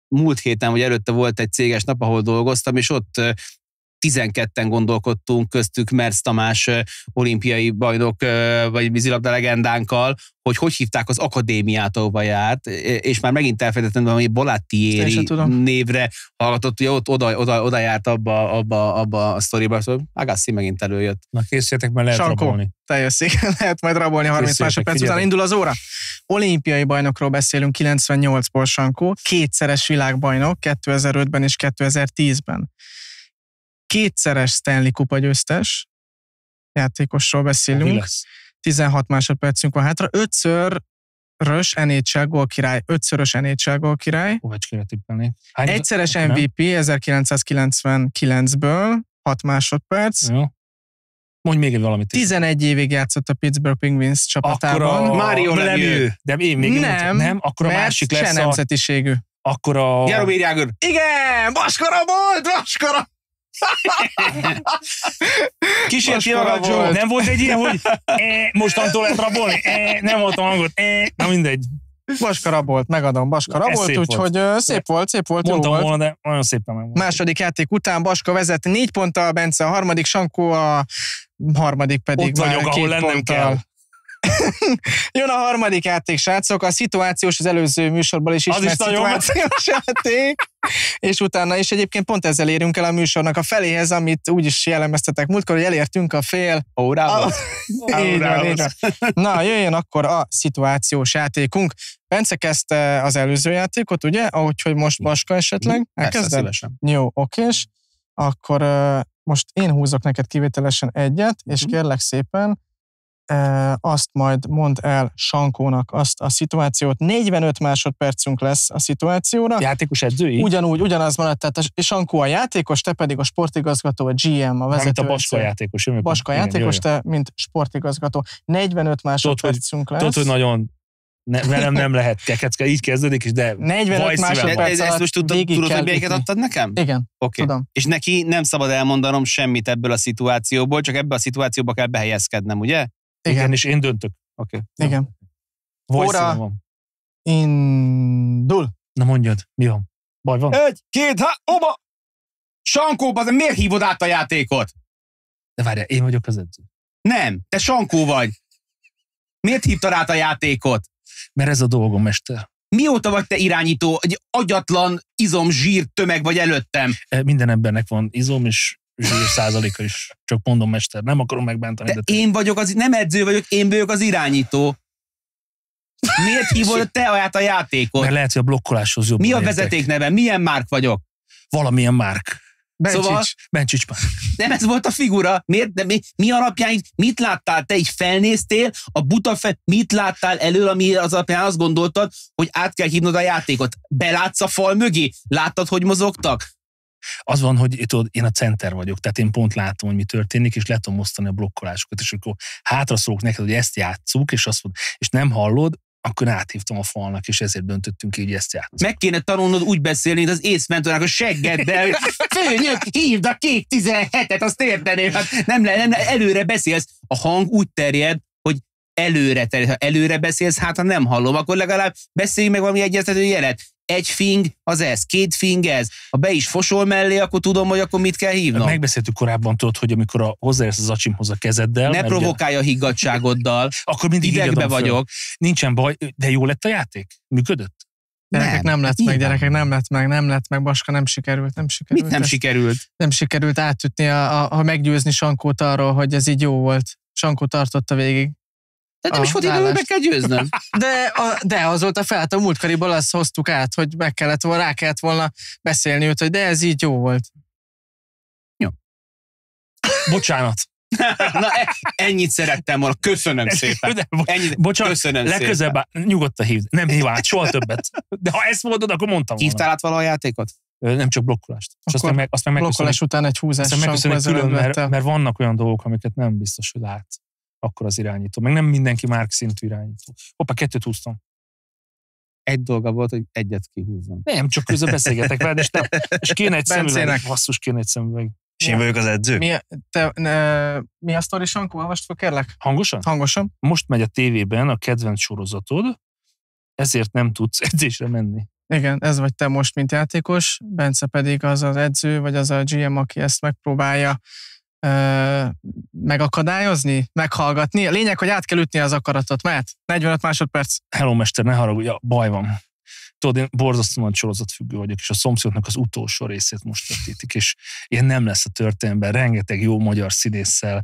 múlt héten, vagy előtte volt egy céges nap, ahol dolgoztam, és ott 12-en gondolkodtunk, köztük Mersz Tamás olimpiai bajnok, vagy vízilabda legendánkkal, hogy hívták az akadémiát, ahova járt, és már megint elfelejtettem, hogy Bolattieri névre hallgatott, ugye ott oda járt abba a sztoriba, szóval Agassi megint előjött. Na készüljetek, mert lehet rabolni. Teljessék, lehet majd rabolni 30 másodperc után. Indul az óra. Olimpiai bajnokról beszélünk 98-ból, Sankó, 2-szeres világbajnok 2005-ben és 2010-ben. 2-szeres Stanley kupa győztes játékosról beszélünk. 16 másodpercünk van hátra. 5-szörös NHL gólkirály. 5-szörös NHL gólkirály. Ovecskére tippelni. 1-szeres MVP 1999-ből. 6 másodperc. Jó. Mondj még valamit. 11 évig játszott a Pittsburgh Penguins csapatában. Akkor Mário Lemieux. De én még nem, akkor a másik lesz se nemzetiségű. Akkor a... Jaromír Jágr. Igen! Baskara volt! Baskara! Kísérti magad, nem volt egy ilyen, hogy mostantól lehet rabolni? Nem voltam hangot. Na mindegy. Baska rabolt, megadom, Baska rabolt, úgyhogy szép volt, mondtam jó volt. volna, de nagyon szépen megmondtam. Második játék után Baska vezet 4 ponttal, Bence a harmadik, Sankó a harmadik pedig ott vagyok, már 2 ponttal. Jön a harmadik játék, srácok, a szituációs, az előző műsorból is ismert szituációs játék, és utána is egyébként pont ezzel érünk el a műsornak a feléhez, amit úgy is jellemeztetek múltkor, hogy elértünk a fél órához. Így van. Na, jöjjön akkor a szituációs játékunk. Bence kezdte az előző játékot, ugye? Ahogy, hogy most Baska esetleg. Persze, szívesen. Jó, okés. akkor most én húzok neked kivételesen egyet, és kérlek szépen, azt majd mondd el Sankónak azt a szituációt. 45 másodpercünk lesz a szituációra. Játékos edzői? Ugyanaz maradt, tehát a Sankó a játékos, te pedig a sportigazgató, a GM, a vezető. Mint a Baska játékos. Baska játékos, te mint sportigazgató. 45 másodpercünk lesz. Tudod, hogy nagyon velem nem lehet kekecke, így kezdődik is, de 45 másodperc ezt most tudod, hogy melyiket adtad nekem? Igen, tudom. És neki nem szabad elmondanom semmit ebből a szituációból, csak ebbe a szituációba kell behelyezkednem, ugye? Igen, és én döntök. Okay. Igen. Óra indul. Na mondjad, mi van? Baj van? 1, 2, 3, oba! Sankó, miért hívod át a játékot? De várjál, én vagyok az edző. Nem, te Sankó vagy. Miért hívtad át a játékot? Mert ez a dolgom, mester. Mióta vagy te irányító? Egy agyatlan izom-zsír tömeg vagy előttem? Minden embernek van izom és zsír százaléka is. Csak mondom, mester, nem akarom megbántani. De én vagyok nem edző vagyok, én vagyok az irányító. Miért hívod te át a játékot? Mert lehet, hogy a blokkoláshoz jobb. Mi a vezetékneve? Milyen márk vagyok? Valamilyen márk. Bencsics már. Nem ez volt a figura. Miért? De mi alapján, mit láttál? Te így felnéztél, a buta mit láttál elől, ami az alapján azt gondoltad, hogy át kell hívnod a játékot? Belátsz a fal mögé? Láttad, hogy mozogtak? Az van, hogy tudod, én a center vagyok, tehát én pont látom, hogy mi történik, és le tudom osztani a blokkolásokat, és akkor hátra szólok neked, hogy ezt játsszuk, és azt mondod, és nem hallod, akkor áthívtam a falnak, és ezért döntöttünk ki, hogy ezt játszunk. Meg kéne tanulnod úgy beszélni, mint az észmentornak a seggeddel, főnök, hívd a kék 17-et, azt érteném, hát nem előre beszélsz. A hang úgy terjed, hogy előre terjed. Ha előre beszélsz, hát ha nem hallom, akkor legalább beszélj meg valami egyeztető jelet. Egy fing az ez, 2 fing ez. Ha be is fosol mellé, akkor tudom, hogy akkor mit kell hívnom. Megbeszéltük korábban, tudod, hogy amikor hozzáérsz az acsimhoz a kezeddel. Ne provokálj a higgadtságoddal. Akkor mindig idegbe vagyok. Nincsen baj, de jó lett a játék? Működött? Gyerekek, nem lett meg, Baska, nem sikerült. Mit nem sikerült? Nem sikerült átütni, meggyőzni Sankót arról, hogy ez így jó volt. Sankó tartotta végig. De nem is volt idő, meg kell győznöm. De azóta a múltkoriból azt hoztuk át, hogy rá kellett volna beszélni őt, hogy de ez így jó volt. Jó. Bocsánat. Na, ennyit szerettem volna. Köszönöm szépen. Bocsánat, köszönöm legközelebb nyugodtan hívd. Nem hív át, soha többet. De ha ezt mondod, akkor mondtam volna. Hívtál át valaha a játékot? Nem csak blokkolást. És aztán blokkolás után egy húzás. Mert vannak olyan dolgok, amiket nem biztos, hogy lát. Akkor az irányító. Meg nem mindenki márk szintű irányító. Hoppá, 2 húztam. Egy dolga volt, hogy egyet kihúzzam. Nem, csak közben beszélgetek veled, és kéne egy szemüveg. Basszus, kéne egy szemüveg. És én vagyok az edző? Mi a sztori, Sankó? Olvast fel, kérlek? Hangosan? Hangosan. Most megy a tévében a kedvenc sorozatod, ezért nem tudsz edzésre menni. Igen, ez vagy te most, mint játékos, Bence pedig az az edző, vagy az a GM, aki ezt megpróbálja megakadályozni, meghallgatni. A lényeg, hogy át kell ütni az akaratot. Mehet? 45 másodperc. Hello, mester, ne haragudj, baj van. Tudod, én borzasztóan sorozatfüggő vagyok, és a Szomszédoknak az utolsó részét most vetítik, és ilyen nem lesz a történelemben, rengeteg jó magyar színésszel,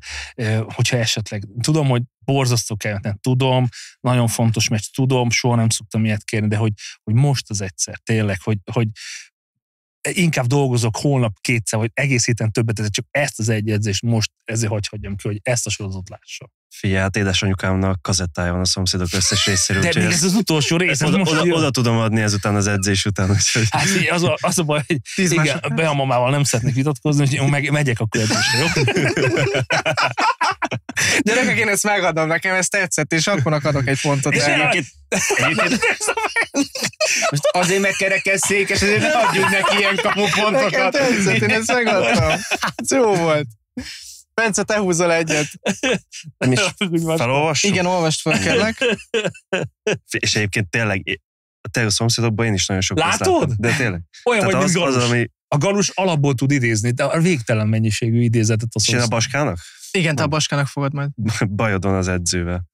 hogyha esetleg, tudom, hogy borzasztó kellemetlen, tudom, nagyon fontos meccs, tudom, soha nem szoktam ilyet kérni, de hogy most az egyszer, tényleg, hogy inkább dolgozok holnap 2-szer, vagy egész héten többet, ezért csak ezt az egy edzést most ezért hagyjam ki, hogy ezt a sorozatot lássa. Figyelj, hát édesanyukámnak kazettája van a Szomszédok összes részéről. De még ez az utolsó rész. Oda tudom adni ezután az edzés után. Úgyhogy... Hát az a baj, hogy igen, be a mamával nem szeretnék vitatkozni, hogy megyek akkor edzésre, jó? Gyerekek, én ezt megadom, nekem ezt tetszett, és akkor adok egy pontot. Egyébként most azért megkerekesszék, és azért ne adjunk neki ilyen kapupontokat. Nekem tetszett, én ezt megadtam. Ez jó volt. Bence, te húzol egyet. Felolvassuk? Igen, olvast fel, kérlek. És egyébként tényleg a te Szomszédokban én is nagyon sok látod? De tényleg. Olyan vagy, mint Galus. A Galus alapból tud idézni, de a végtelen mennyiségű idézetet a Szomszédok. És a Baskának? Igen, te a Baskának fogod majd. Bajod van az edzővel.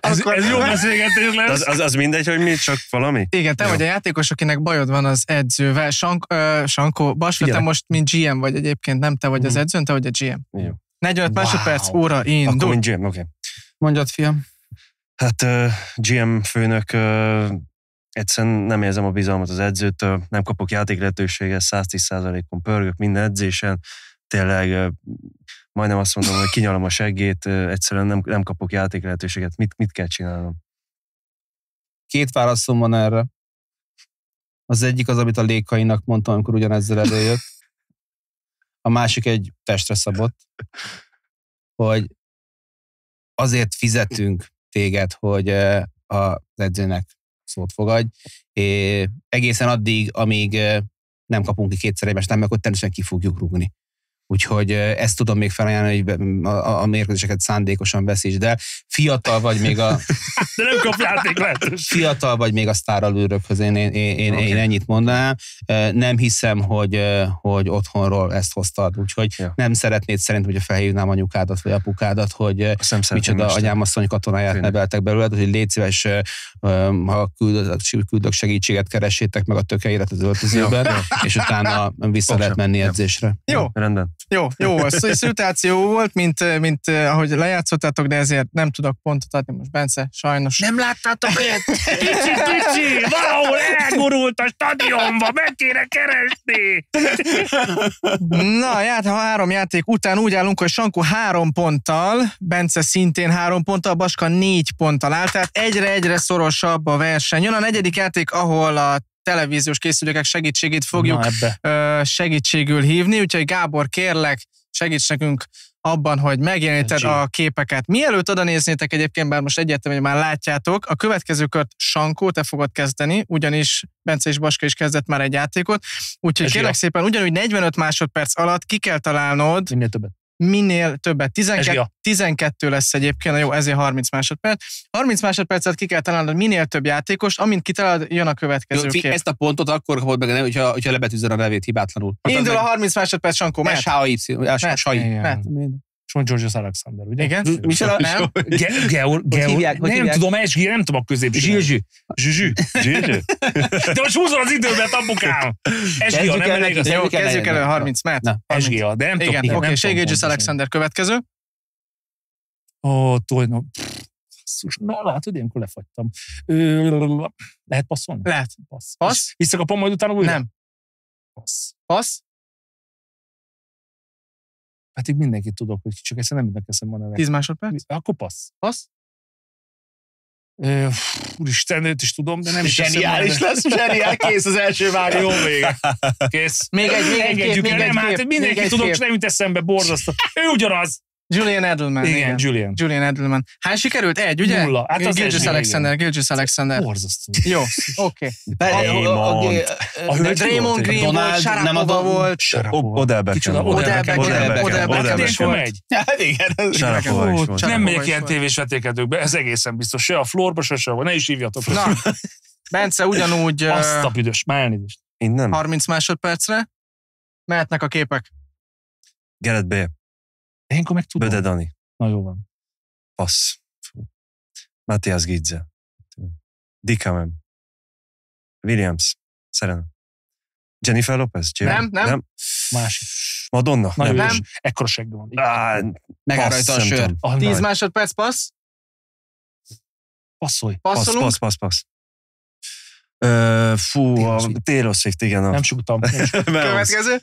Ez jó beszélgetés lesz. Az mindegy, hogy mi, csak valami? Igen, te vagy a játékos, akinek bajod van az edzővel. Sankó, Baska, te most mint GM vagy egyébként, nem te vagy az edzőn, te vagy a GM. Jó. 45 másodperc, óra, indul. Akkor mint GM, oké. Mondjad, fiam. Hát GM főnök egyszerűen nem érzem a bizalmat az edzőtől, nem kapok játéklehetőséget, 110%-on pörgök minden edzésen, tényleg majdnem azt mondom, hogy kinyalom a seggét, egyszerűen nem kapok játéklehetőséget. Mit kell csinálnom? 2 válaszom van erre. Az egyik az, amit a Lékainak mondtam, amikor ugyanezzel előjött. A másik egy testre szabott, hogy azért fizetünk téged, hogy az edzőnek szót fogadj, és egészen addig, amíg nem kapunk ki 2-szer egymást, nem, akkor természetesen ki fogjuk rúgni. Úgyhogy ezt tudom még felajánlani, hogy a mérkőzéseket szándékosan veszítsd el. Fiatal vagy még a... De nem kap játék lehetőség. Fiatal vagy még a sztáralőrökhöz, én ennyit mondanám. Nem hiszem, hogy otthonról ezt hoztad, úgyhogy nem szeretnéd szerintem, hogy felhívnám anyukádat vagy apukádat, hogy micsoda anyámasszony katonáját neveltek belőled, hogy légy szíves, ha küldök segítséget, keressétek meg a tökeiret az öltözőben, és utána vissza lehet menni edzésre. Jó, rendben. Jó, a szituáció volt, mint ahogy lejátszottátok, de ezért nem tudok pontot adni most, Bence, sajnos. Nem láttátok ilyet? Kicsi, valahol elgurult a stadionba, meg kéne keresni. Na, 3 játék után úgy állunk, hogy Sankó 3 ponttal, Bence szintén 3 ponttal, Baska 4 ponttal áll, tehát egyre szorosabb a verseny. Jön a 4. játék, ahol a televíziós készülékek segítségét fogjuk segítségül hívni, úgyhogy Gábor, kérlek, segíts nekünk abban, hogy megjeleníted a képeket. Mielőtt oda néznétek egyébként, bár most egyértelműen már látjátok, a következő kört Sankó, te fogod kezdeni, ugyanis Bence és Baska is kezdett már egy játékot, úgyhogy kérlek szépen, ugyanúgy 45 másodperc alatt ki kell találnod minél többet. 12 lesz egyébként, jó, ezért 30 másodperc. 30 másodpercet ki kell találnod minél több játékost, amint kitalálod, jön a következő kép. Ezt a pontot akkor kapod meg, hogyha lebetűzöd a nevét hibátlanul. Indul a 30 másodperc, Sankó, mehet. Son Georgios Alexander, ugye? Igen? Micsoda? Nem? Nem tudom, SG, nem tudom a középség. Zsuzsü. De most húzol az időben, apukám. SGA, nem elég. Jó, kezdjük elő 30, mert. SGA, de nem tudom. Igen, oké, Georgios Alexander következő. Tojno. Na, látod, ilyenkor lefagytam. Lehet passzolni? Lehet. Passz? Visszakapom majd utána újra? Nem. Passz? Hát így mindenkit tudok, hogy csak ezt nem mindenki eszembe van. 10 másodperc? Akkor passz. Passz? Úristen, őt is tudom, de nem is zseniális lesz, zseniál, kész az első vágó. Jó vége. Kész. Még egy kép. Hát mindenki tudok, és nem jut eszembe, borzasztó. Ő ugyanaz. Julian Edelman. Igen, Julian Edelman. Hány sikerült? 1, ugye? 0. Hát az Gilgeous Alexander. Borzasztó. Jó, oké. Draymond Green volt, Sharapova volt. Odell Beckham megy. Igen. Sharapova is volt. Nem megyek ilyen tévés vetékedőkbe, ez egészen biztos. Se a florba, se sehova. Ne is hívjatok. Na, Bence ugyanúgy... Azt a büdös, már elnézést. Én nem. 30 másodpercre. Mehetnek a képek. Gareth Bale. Ilyenkor meg tudom. Böde Dani. Na jó van. Passz. Matthias Gidze. Dickamem. Williams. Serena. Jennifer Lopez. Nem. Másik. Madonna. Nem. Ekkora segge van. Megáll rajta a sör. 10 másodperc, passz. Passzolj. Passzolunk. Passz. A Taylor Swift, igen. Nem súgtam. Következő.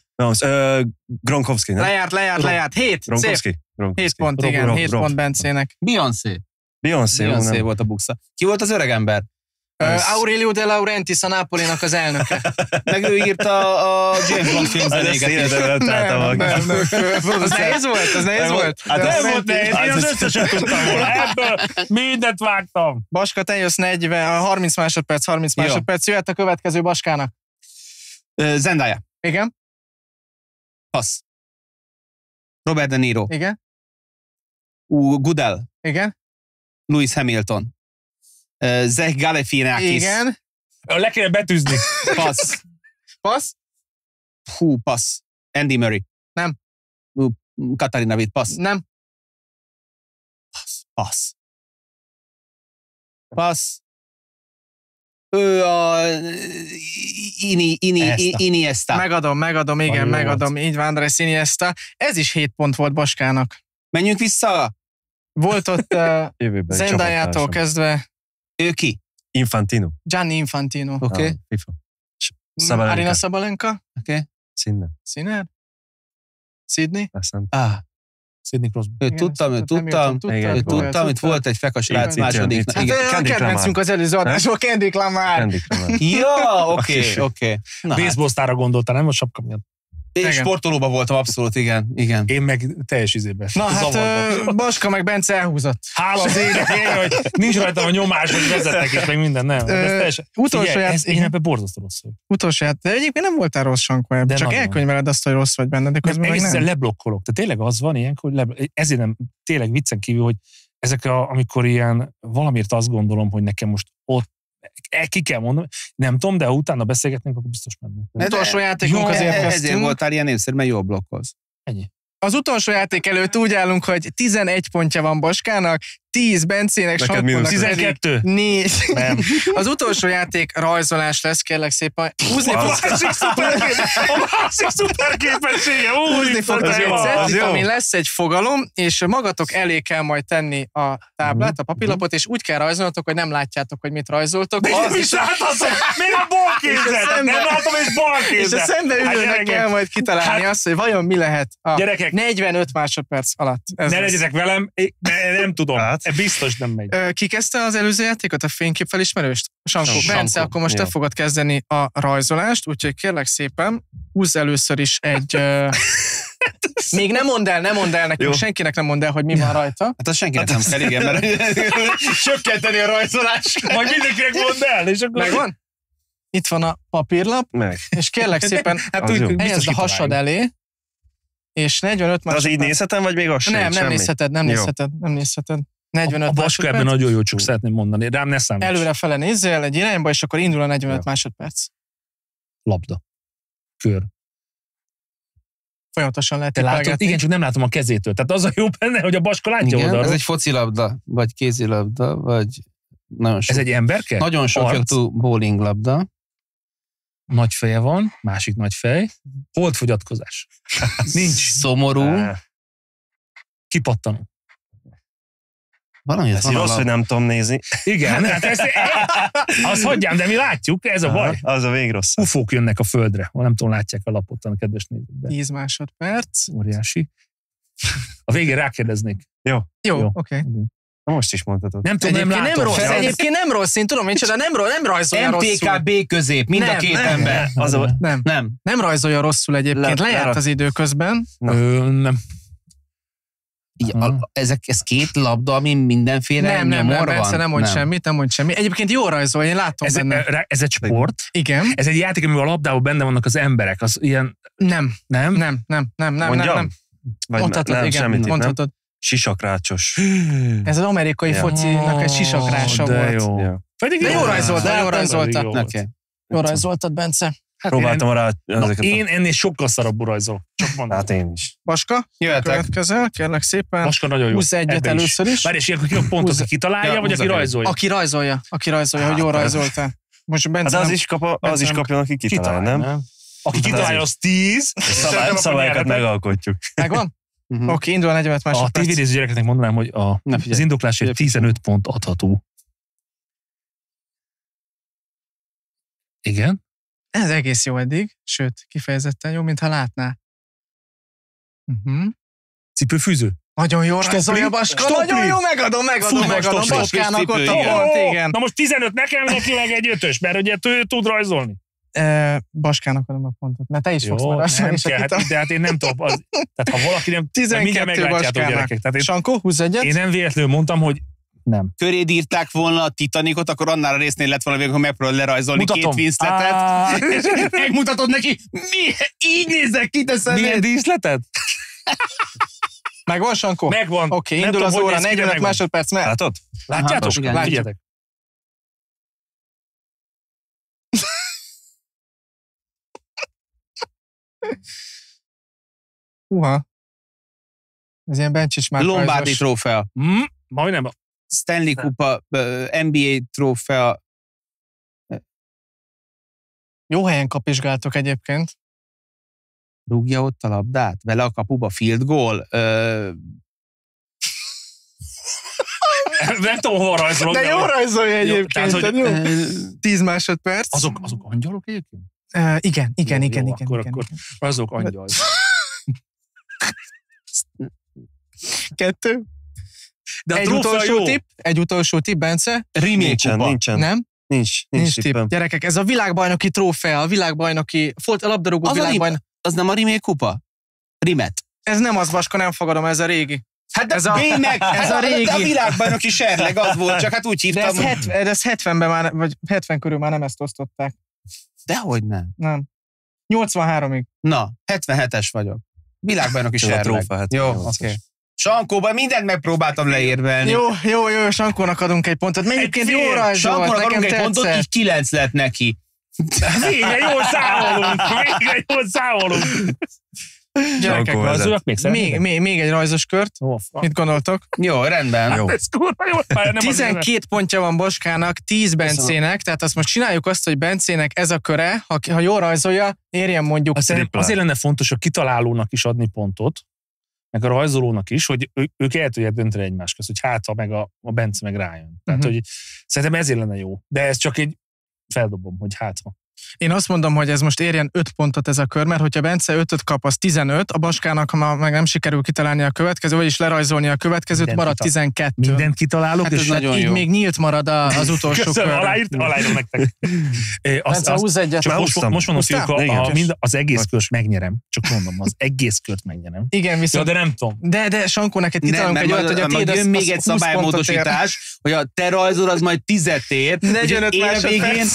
Gronkowski, nem? Lejárt. 7. Gronkowski. 7 pont, igen. 7 pont Bencének. Beyoncé volt a buksa. Ki volt az öregember? Aurelio De Laurentiis, a Napolinak az elnöke. Meg ő írta a James Bond filmzenéket. Nem. Az nehéz volt? Nem volt nehéz, én az összeset tudtam volna. Ebből mindent vágtam. Baska, te jössz 30 másodperc. Jöhet a következő Baskának. Zendaya. Igen. Passz. Robert De Niro. Igen. Goodell. Igen. Lewis Hamilton. Zach Galifianakis. Igen. Le kéne betűzni. Passz. Passz. Andy Murray. Nem. Katarina Witt. Passz. Nem. Passz. Ő a Iniesta. Megadom, igen, megadom. Így van, Andrés Iniesta. Ez is 7 pont volt Baskának. Menjünk vissza. Volt ott Zendayától kezdve. Ő ki? Infantino. Gianni Infantino. Oké. FIFA. Arina Sabalenka. Oké. Sinner. Sydney. Sidney Crosby. Őt tudtam, itt volt egy fekas rác második. Hát kedvencünk az előző adásból, Kendrick Lamar. Ja, oké. Baseball sztárra gondoltál, nem a sapka miatt. Én sportolóban voltam, abszolút, igen. Én meg teljes izében. Na hát Baska meg Bence elhúzott. Hála az ének, hogy nincs rajtam a nyomás, hogy vezetnek és meg minden, nem. Utolsó én ebben borzasztó rossz vagyok. Utolsó de egyébként nem voltál rossz, Sankó, ebben, csak elkönyveled azt, hogy rossz vagy benne, de közben meg nem. Leblokkolok. Tehát tényleg az van ilyen, hogy ezért nem, tényleg viccen kívül, hogy amikor ilyen valamiért azt gondolom, hogy nekem most ott ki kell mondani, nem tudom, de ha utána beszélgetnénk, akkor biztos menne. Utolsó játékunk azért ezért voltál ilyen népszerű, mert jól blokkolsz. Ennyi. Az utolsó játék előtt úgy állunk, hogy 11 pontja van Baskának, 10 Bencének, Sankónak 12. 4. Nem. Az utolsó játék rajzolás lesz, kérlek szépen. Húzni fog a jegyzet, ami lesz egy fogalom, és magatok elé kell majd tenni a táblát, a papírlapot, és úgy kell rajzolnotok, hogy nem látjátok, hogy mit rajzoltok. Még a bal kézzel! Nem látom, és bal kézzel! És a szembe ülőnek kell majd kitalálni azt, hogy vajon mi lehet a 45 másodperc alatt. Ne legyetek velem, nem tudom. Biztos nem megy. Ki kezdte az előző játékot, a fényképfelismerőst? Sankó. Bence, akkor most te fogod kezdeni a rajzolást, úgyhogy kérlek szépen, húzz először is egy... Még nem mondd el nekünk, senkinek nem mondd el, hogy mi van rajta. Hát az senkinek nem kell, igen, mert csökkenteni a rajzolást. Majd mindenkinek mondd el, és akkor... Megvan? Itt van a papírlap, és kérlek szépen, helyezd a hasad elé, és 45 másodperc... Az így nézhetem, vagy még az sem? Nem nézheted. 45 a Baska ebben nagyon jó, csak szeretném mondani. Rám ne számíts. Előrefele nézzél egy irányba, és akkor indul a 45 másodperc. Labda. Kör. Folyamatosan lehet látod, igen, csak nem látom a kezétől. Tehát az a jó benne, hogy a Baska látja oda. Ez egy focilabda, vagy kézilabda, vagy nagyon sok. Ez egy emberke? Nagyon sok bowlinglabda. Nagy feje van, másik nagy fej. Holdfogyatkozás. Nincs. Szomorú. Kipattanó. Valami ez rossz, hogy nem tudom nézni. Igen, hát azt hagyjám, de mi látjuk, ez a baj. Az a vég rossz. Ufók jönnek a földre, nem tudom, látják a lapot, a kedves nézők. 10 másodperc. Óriási. A végén rákérdeznék. Jó, oké. Na most is mondhatod. Nem tudom, nem rossz. Egyébként nem rossz, én tudom, de nem rajzolja rosszul. MTK-B közép, mind a két ember. Nem rajzolja rosszul egyébként. Lejárt az idő közben. Nem. Ez két labda, ami mindenféle nyomor van? Persze, nem mondj semmit. Egyébként jól rajzol, én látom benne. Ez egy sport? Igen. Ez egy játék, amivel a labdában benne vannak az emberek. Az ilyen... Nem. Mondjam? Mondhatod. Sisakrácsos. Ez az amerikai focinak egy sisakrása volt. De jól rajzoltad. Jól rajzoltad, Bence. Próbáltam rá ezeket. Én ennél sokkal szarabb rajzol. Csak mondom. Hát én is. Baska, következel, kérlek szépen. Baska nagyon jó. Húzz egyet először is. Várj, és ilyenkor ki a pontot, aki kitalálja, vagy aki rajzolja? Aki rajzolja, hogy jól rajzoltál. Most Bence az is kapjon, aki kitalálja, nem? Aki kitalálja, az 10. Szabályokat megalkotjuk. Megvan? Oké, indul a 45 másodperc. A tévénéző gyerekeknek mondanám, hogy az indoklásért 15 pont adható. Igen? Ez egész jó eddig, sőt, kifejezetten jó, mintha látná. Cipőfűző? Nagyon jó rajzolja, Baska, nagyon jó, megadom. Baskának ott a pont, igen. Na most 15 nekem, neki meg egy 5-ös, mert ugye ő tud rajzolni. Baskának adom a pontot, mert te is fogsz már rajzolni. De hát én nem tudom, tehát ha valaki nem... 12 Baskának. Sankó, húzz egyet. Én nem véletlenül mondtam, hogy nem. Köréd írták volna a Titanicot, akkor annál a résznél lett volna végül, hogy megpróbálod lerajzolni két Winsletet. És megmutatod neki, így nézek ki, te szemed. Milyen díszleted? Megvan, Sankó? Megvan. Oké, indul az óra, 45 másodperc. Látod? Látjátok? Figyeljetek. Ez ilyen bencsis már Lombardi trófea. Majdnem. Stanley Kupa, NBA trófea. Jó helyen kapizsgáltok egyébként. Rúgja ott a labdát? Vele a kapuba field goal? Nem tudom, hova rajzolok. De jó rajzolja egyébként. Tehát, hogy 10 másodperc. Azok angyalok egyébként? Igen. Akkor azok angyal. 2. De egy utolsó tipp, Bence. Nincsen. Nem? Nincs tipp. Gyerekek, ez a világbajnoki trófea, a világbajnoki, a labdarúgó világbajnoki. Az nem a Rimé kupa? Rimet. Ez nem az, Vaska, nem fogadom, ez a régi. Hát ez a régi. A világbajnoki serleg az volt, csak hát úgy hívtam. De ez 70-ben már, vagy 70 körül már nem ezt osztották. Dehogy nem. Nem. 83-ig. Na, 77-es vagyok. Világbajnoki serleg. Jó, oké. Sankóban mindent megpróbáltam leérvelni. Jó, Sankónak adunk egy pontot. Egyébként jó rajzolt, Sankónak adunk egy tetszett. pontot, így 9 lett neki. Végre jól számolunk. Gyerekek, még egy rajzos kört. Mit gondoltok? Jó, rendben. Jó. 12 pontja van Boskának, 10 Bencének, tehát azt most csináljuk azt, hogy Bencének ez a köre, ha jól rajzolja, érjen mondjuk. Azért lenne fontos a kitalálónak is adni pontot, meg a rajzolónak is, hogy ők el tudják dönteni egymás közt, hogy hát, ha meg a Bence meg rájön. Tehát, hogy szerintem ezért lenne jó. De ez csak egy feldobom, hogy hát, ha. Én azt mondom, hogy ez most érjen 5 pontot ez a kör, mert hogyha Bence 5-öt kap, az 15, a Baskának, ha meg nem sikerül kitalálni a következő, vagyis lerajzolni a következőt, marad 12. Mindent kitalálok, hát és nagyon így jó. még nyílt marad az utolsó kör. Aláírom nektek. Bence, húzz egyet. Most mondom, fiúk, az egész kört megnyerem. Csak mondom, az egész kört megnyerem. Igen, viszont. Ja, de nem tudom. De Sankó, neked kitalálunk egy olyat, hogy a tiéd jön még egy szabálymódosítás, hogy a te rajzol az majd 10 ér. 45 végén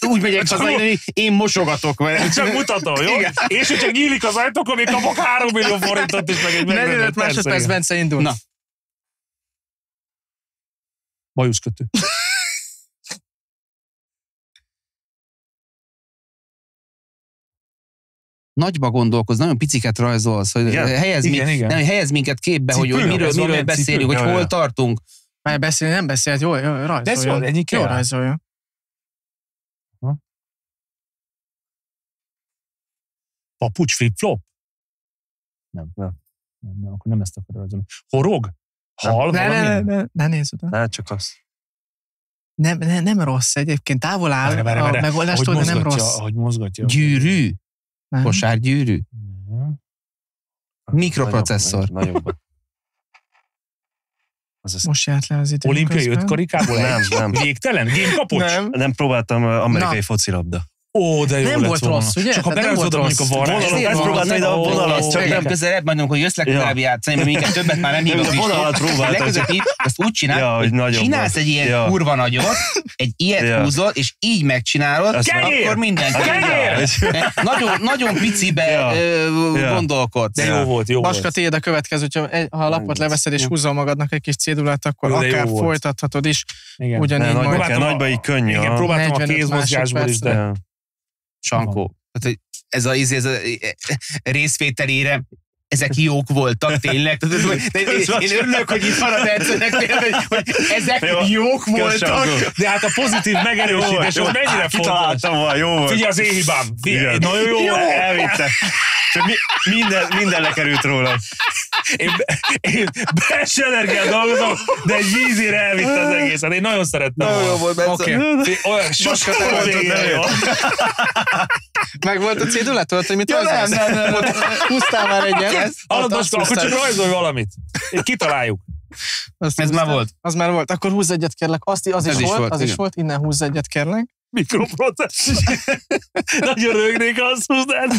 úgy megyek haza, hogy én mosogatok vele. Csak mutatom, jó? És hogy csak nyílik az ajtó, akkor még kapok 3 millió forintot is, meg egy 45 másodperc, Bence indul. Na. Bajuszkötő. Nagyba gondolkoz, nagyon piciket rajzolsz, hogy helyez minket képbe, hogy miről beszélünk, hogy hol tartunk. Már beszélni nem beszélt, jó rajzolja. Jó rajzolja. Papucs flip-flop? Nem, akkor nem ezt akar rajzolni. Horog? Hal? Ne nézz oda. Hát csak az. Nem rossz egyébként, távol áll a megoldástól, de nem rossz. Ahogy mozgatja. Gyűrű? Kosárgyűrű? Mikroprocesszor. Nagyobb. Most járt le az idő. Olimpiai 5 karikából? Nem. Végtelen? Gémkapocs? Nem próbáltam amerikai focilabda. Ó, de jó nem lett volt volna. rossz, ugye? Csak ha berajzolod mondjuk a varrás. Ezt próbáltam ide a vonalat. Csak nem közelebb mondom, hogy jössz legközelebb játszani, mert minket többet már nem hívok is. Vonalat próbáltam. Legközelebb ezt úgy csinálod, hogy csinálsz egy ilyen kurva nagyot, egy ilyet húzol, és így megcsinálod, akkor mindenki. Nagyon picibe gondolkodsz. De jó volt. Baska, tiéd a következő, ha a lapot leveszed és húzol magadnak egy kis cédulát, akkor akár folytathatod is. Ugyanígy majd. Nagyba így könnyű. Igen, próbáltam a kézmozgásból is, de... Sankó. Tehát, ez a részvételére ezek jók voltak, tényleg. Én örülök, hogy itt van a Bencenek, hogy ezek jók voltak. De hát a pozitív megerősítés, az mennyire fontos. Kitaláltam volna, jó volt. Figyelj az éhibám. Nagyon jó volt. Elvitte. Minden lekerült róla. Én belső energiát dolgozom, de egy vízére elvitte az egészet. Én nagyon szerettem. Nagyon jó volt, Bence. Oké. Sosem végére. Meg volt a cédulát? Tudod, hogy mit rajzolsz? Nem. Húztál már egyet? Hallod, Baska, akkor csak rajzolj valamit. Kitaláljuk. Ez már volt. Az már volt. Akkor húzz egyet, kérlek. Az is volt. Innen húzz egyet, kérlek. Mikroprocess. Nagyon rögnék azt húznád.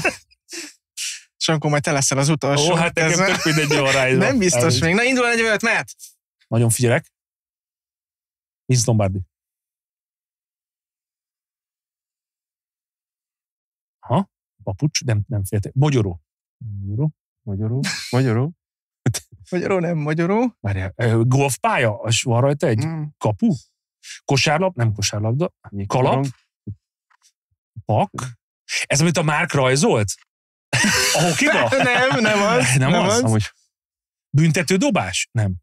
Sankó, majd te leszel az utolsó. Ó, hát nekem tök mindegy jó rájzol. Nem biztos még. Na, indul egy öt, mehet. Nagyon figyelek. Vince Lombardi. Ha? Papucs, nem féltek. Mogyoró. Magyaró, nem magyaró. Várjál, golfpálya? Van rajta egy kapu? Nem kosárlabda. Kalap? Pak? Ez, amit a Márk rajzolt? A hokiba? Nem az. Amúgy. Büntető dobás? Nem.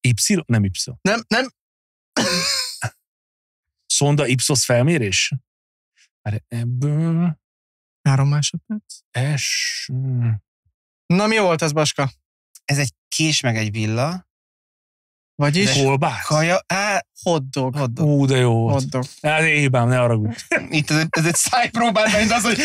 Y? Nem Y. Nem. Szonda Ipsos felmérés? Ebből... 3 másodperc. S... Na, mi volt ez, Baska? Ez egy kés meg egy villa. Vagyis? Kolbász? Kaja, Hotdog. De jó volt. Hotdog. Hát én hibám, ne haragudj. Itt ez egy szájpróbál, mint az, hogy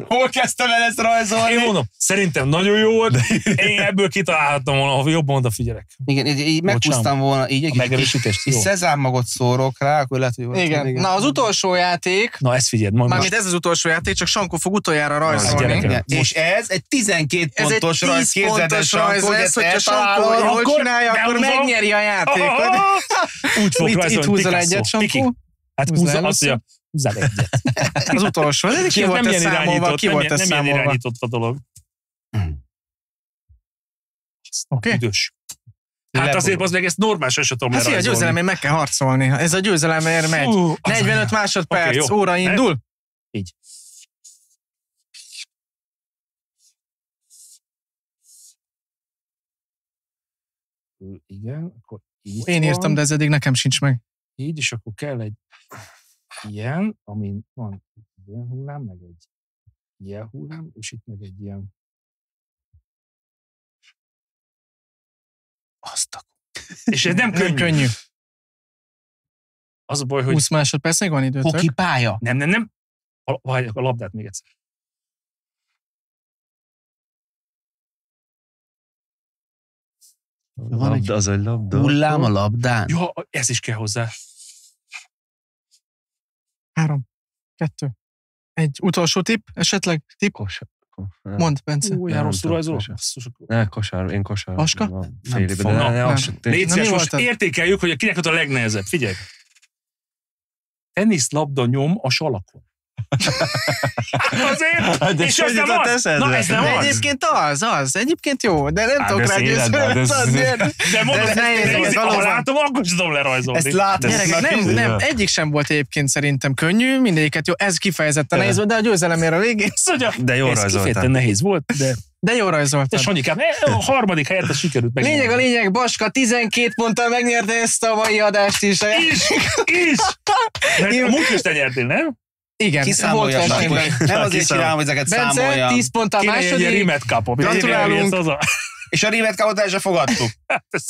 hol kezdtem el ezt rajzolni. Én mondom, szerintem nagyon jó volt, én ebből kitalálhattam volna, ha jobban odafigyelek. Igen, így megúsztam volna, így egy megerősítést. kis szezámmagot szórok rá, akkor lehet, hogy Igen. Na, az utolsó játék, Na, ezt figyeld, majd mármint ez az utolsó játék, csak Sankó fog utoljára rajzolni. gyerekem. és ez egy 12 Ez egy pontos 10 rajz, képzeld el, pontos rajz Sankó, hogy lesz, ezt hogyha Sankó eltalálod. jól akkor csinálja, akkor behúzom. megnyeri a játékot. Úgy fog Itt rajzolni, húzol Picasso. egyet, Sankó? Piki. Hát Húzd le húzza, azt először. mondja, húzzál egyet. Az utolsó. Ez ki volt ez számolva? Ki volt ez Nem ilyen számolva? irányított a dolog. Oké? Üdös. Hát azért az meg ezt normálisan se tudom Hát szia, a lerajzolni. győzelemért meg kell harcolni. Ez a győzelemért megy. Az 45 nem. másodperc, Oké, jó. óra indul. Így. Igen, akkor így Én írtam, van. de ez eddig nekem sincs meg. Így, és akkor kell egy ilyen, amin van ilyen hullám, meg egy ilyen hullám, és itt meg egy ilyen azt a... És ez nem Nem könnyű. könnyű. Az a baj, hogy 20 másodperc, még van időtök. Hoki pálya. nem. A labdát még egyszer. Van egy Az egy labda. hullám a labdán. Ja, ez is kell hozzá. 3, 2, 1. Utolsó tipp, esetleg? Tipp? Kosár. Mondd, Bence. Ó, Nem jár rosszul tudom, rajzolok. kosár. Basszus, akkor- Ne, kosár, én kosár. Vaska? Fél éve, de fogom. ne, Nem. az se- Légy Na, szíves, mi most volt ez? értékeljük, hogy kinek ott a legnehezebb. Figyelj! Teniszlabda nyom a salakon. Azért? És ez nem az? Na, ez nem De az? egyébként az. Egyébként jó, de nem Hát tudok ez rá életben, győzőt ez- adni. De mondom, De nehéz, de ez ha valóban. látom, akkor sem tudom lerajzolni. Ezt látod. Gyerekek, nem, egyik sem volt egyébként szerintem könnyű, mindegyiket jó, ez kifejezetten nehéz volt, de a győzelemért a végén. Mondja, De jól ez rajzoltál. kifejezetten nehéz volt, de De jó rajzoltad. Sanyikám, a harmadik helyet ez sikerült meg. Lényeg, Baska 12 ponttal megnyerte ezt a mai adást is. Is! Mert a múlt is te nyertél, nem? Igen, volt Kiszámolja. versenyben. Nem azért csinálom, hogy ezeket Bence, számoljam. 10 ponttal Kéne egy ilyen második, rimet kapom. Gratulálunk. És a rímet kapott el se fogadtuk.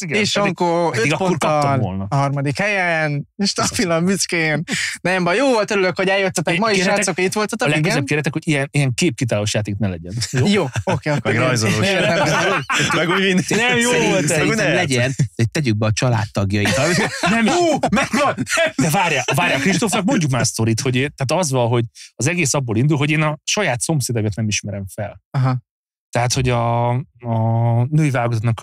és Sankó 5 akkor kaptam ponttal volna. a harmadik helyen, és stabilan büszkén. Nem baj, jó volt, örülök, hogy eljöttetek ma is, Kérhetek- srácok, itt A voltatok, legközebb igen? kérhetek, hogy ilyen képkitálós játék ne legyen. Jó? Jó, oké, akkor. Meg rajzolós. Meg úgy vinni. Nem jó volt ez. Szerintem legyen, de tegyük be a családtagjait. Nem, megvan! De várjál, Kristófnak mondjuk már sztorit, hogy tehát az van, hogy az egész abból indul, hogy én a saját szomszédaimat nem ismerem fel. Aha. Tehát, hogy a női válogatónak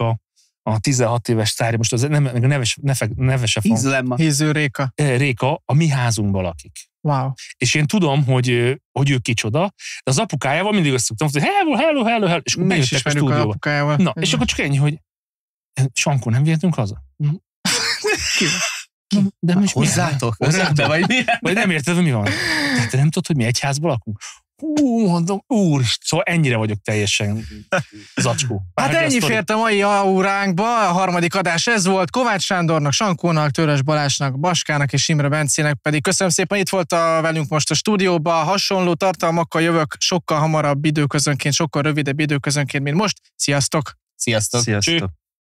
a 16 éves sztárja, most az nem, neve se van, Ízlem. Híző Réka. Réka, a mi házunkban lakik. Wow. És én tudom, hogy ő kicsoda, de az apukájával mindig azt szoktam, hogy hello, és akkor Mi is bejöttek a ismerjük a stúdióba. apukájával. Na, és akkor csak ennyi, hogy Sankó, nem vihetünk haza? De most Hozzátok? Örökbe vagy mi? Vagy nem érted, hogy mi van? Tehát te nem tudod, hogy mi egy házban lakunk? Mondom, szóval ennyire vagyok teljesen zacskó. Hát ennyi fért a mai auránkba, a harmadik adás ez volt. Kovács Sándornak, Sankónak, Törös Balázsnak, Baskának és Imre Bencének pedig köszönöm szépen, itt volt velünk most a stúdióban. Hasonló tartalmakkal jövök sokkal hamarabb időközönként, sokkal rövidebb időközönként, mint most. Sziasztok! Sziasztok! Sziasztok.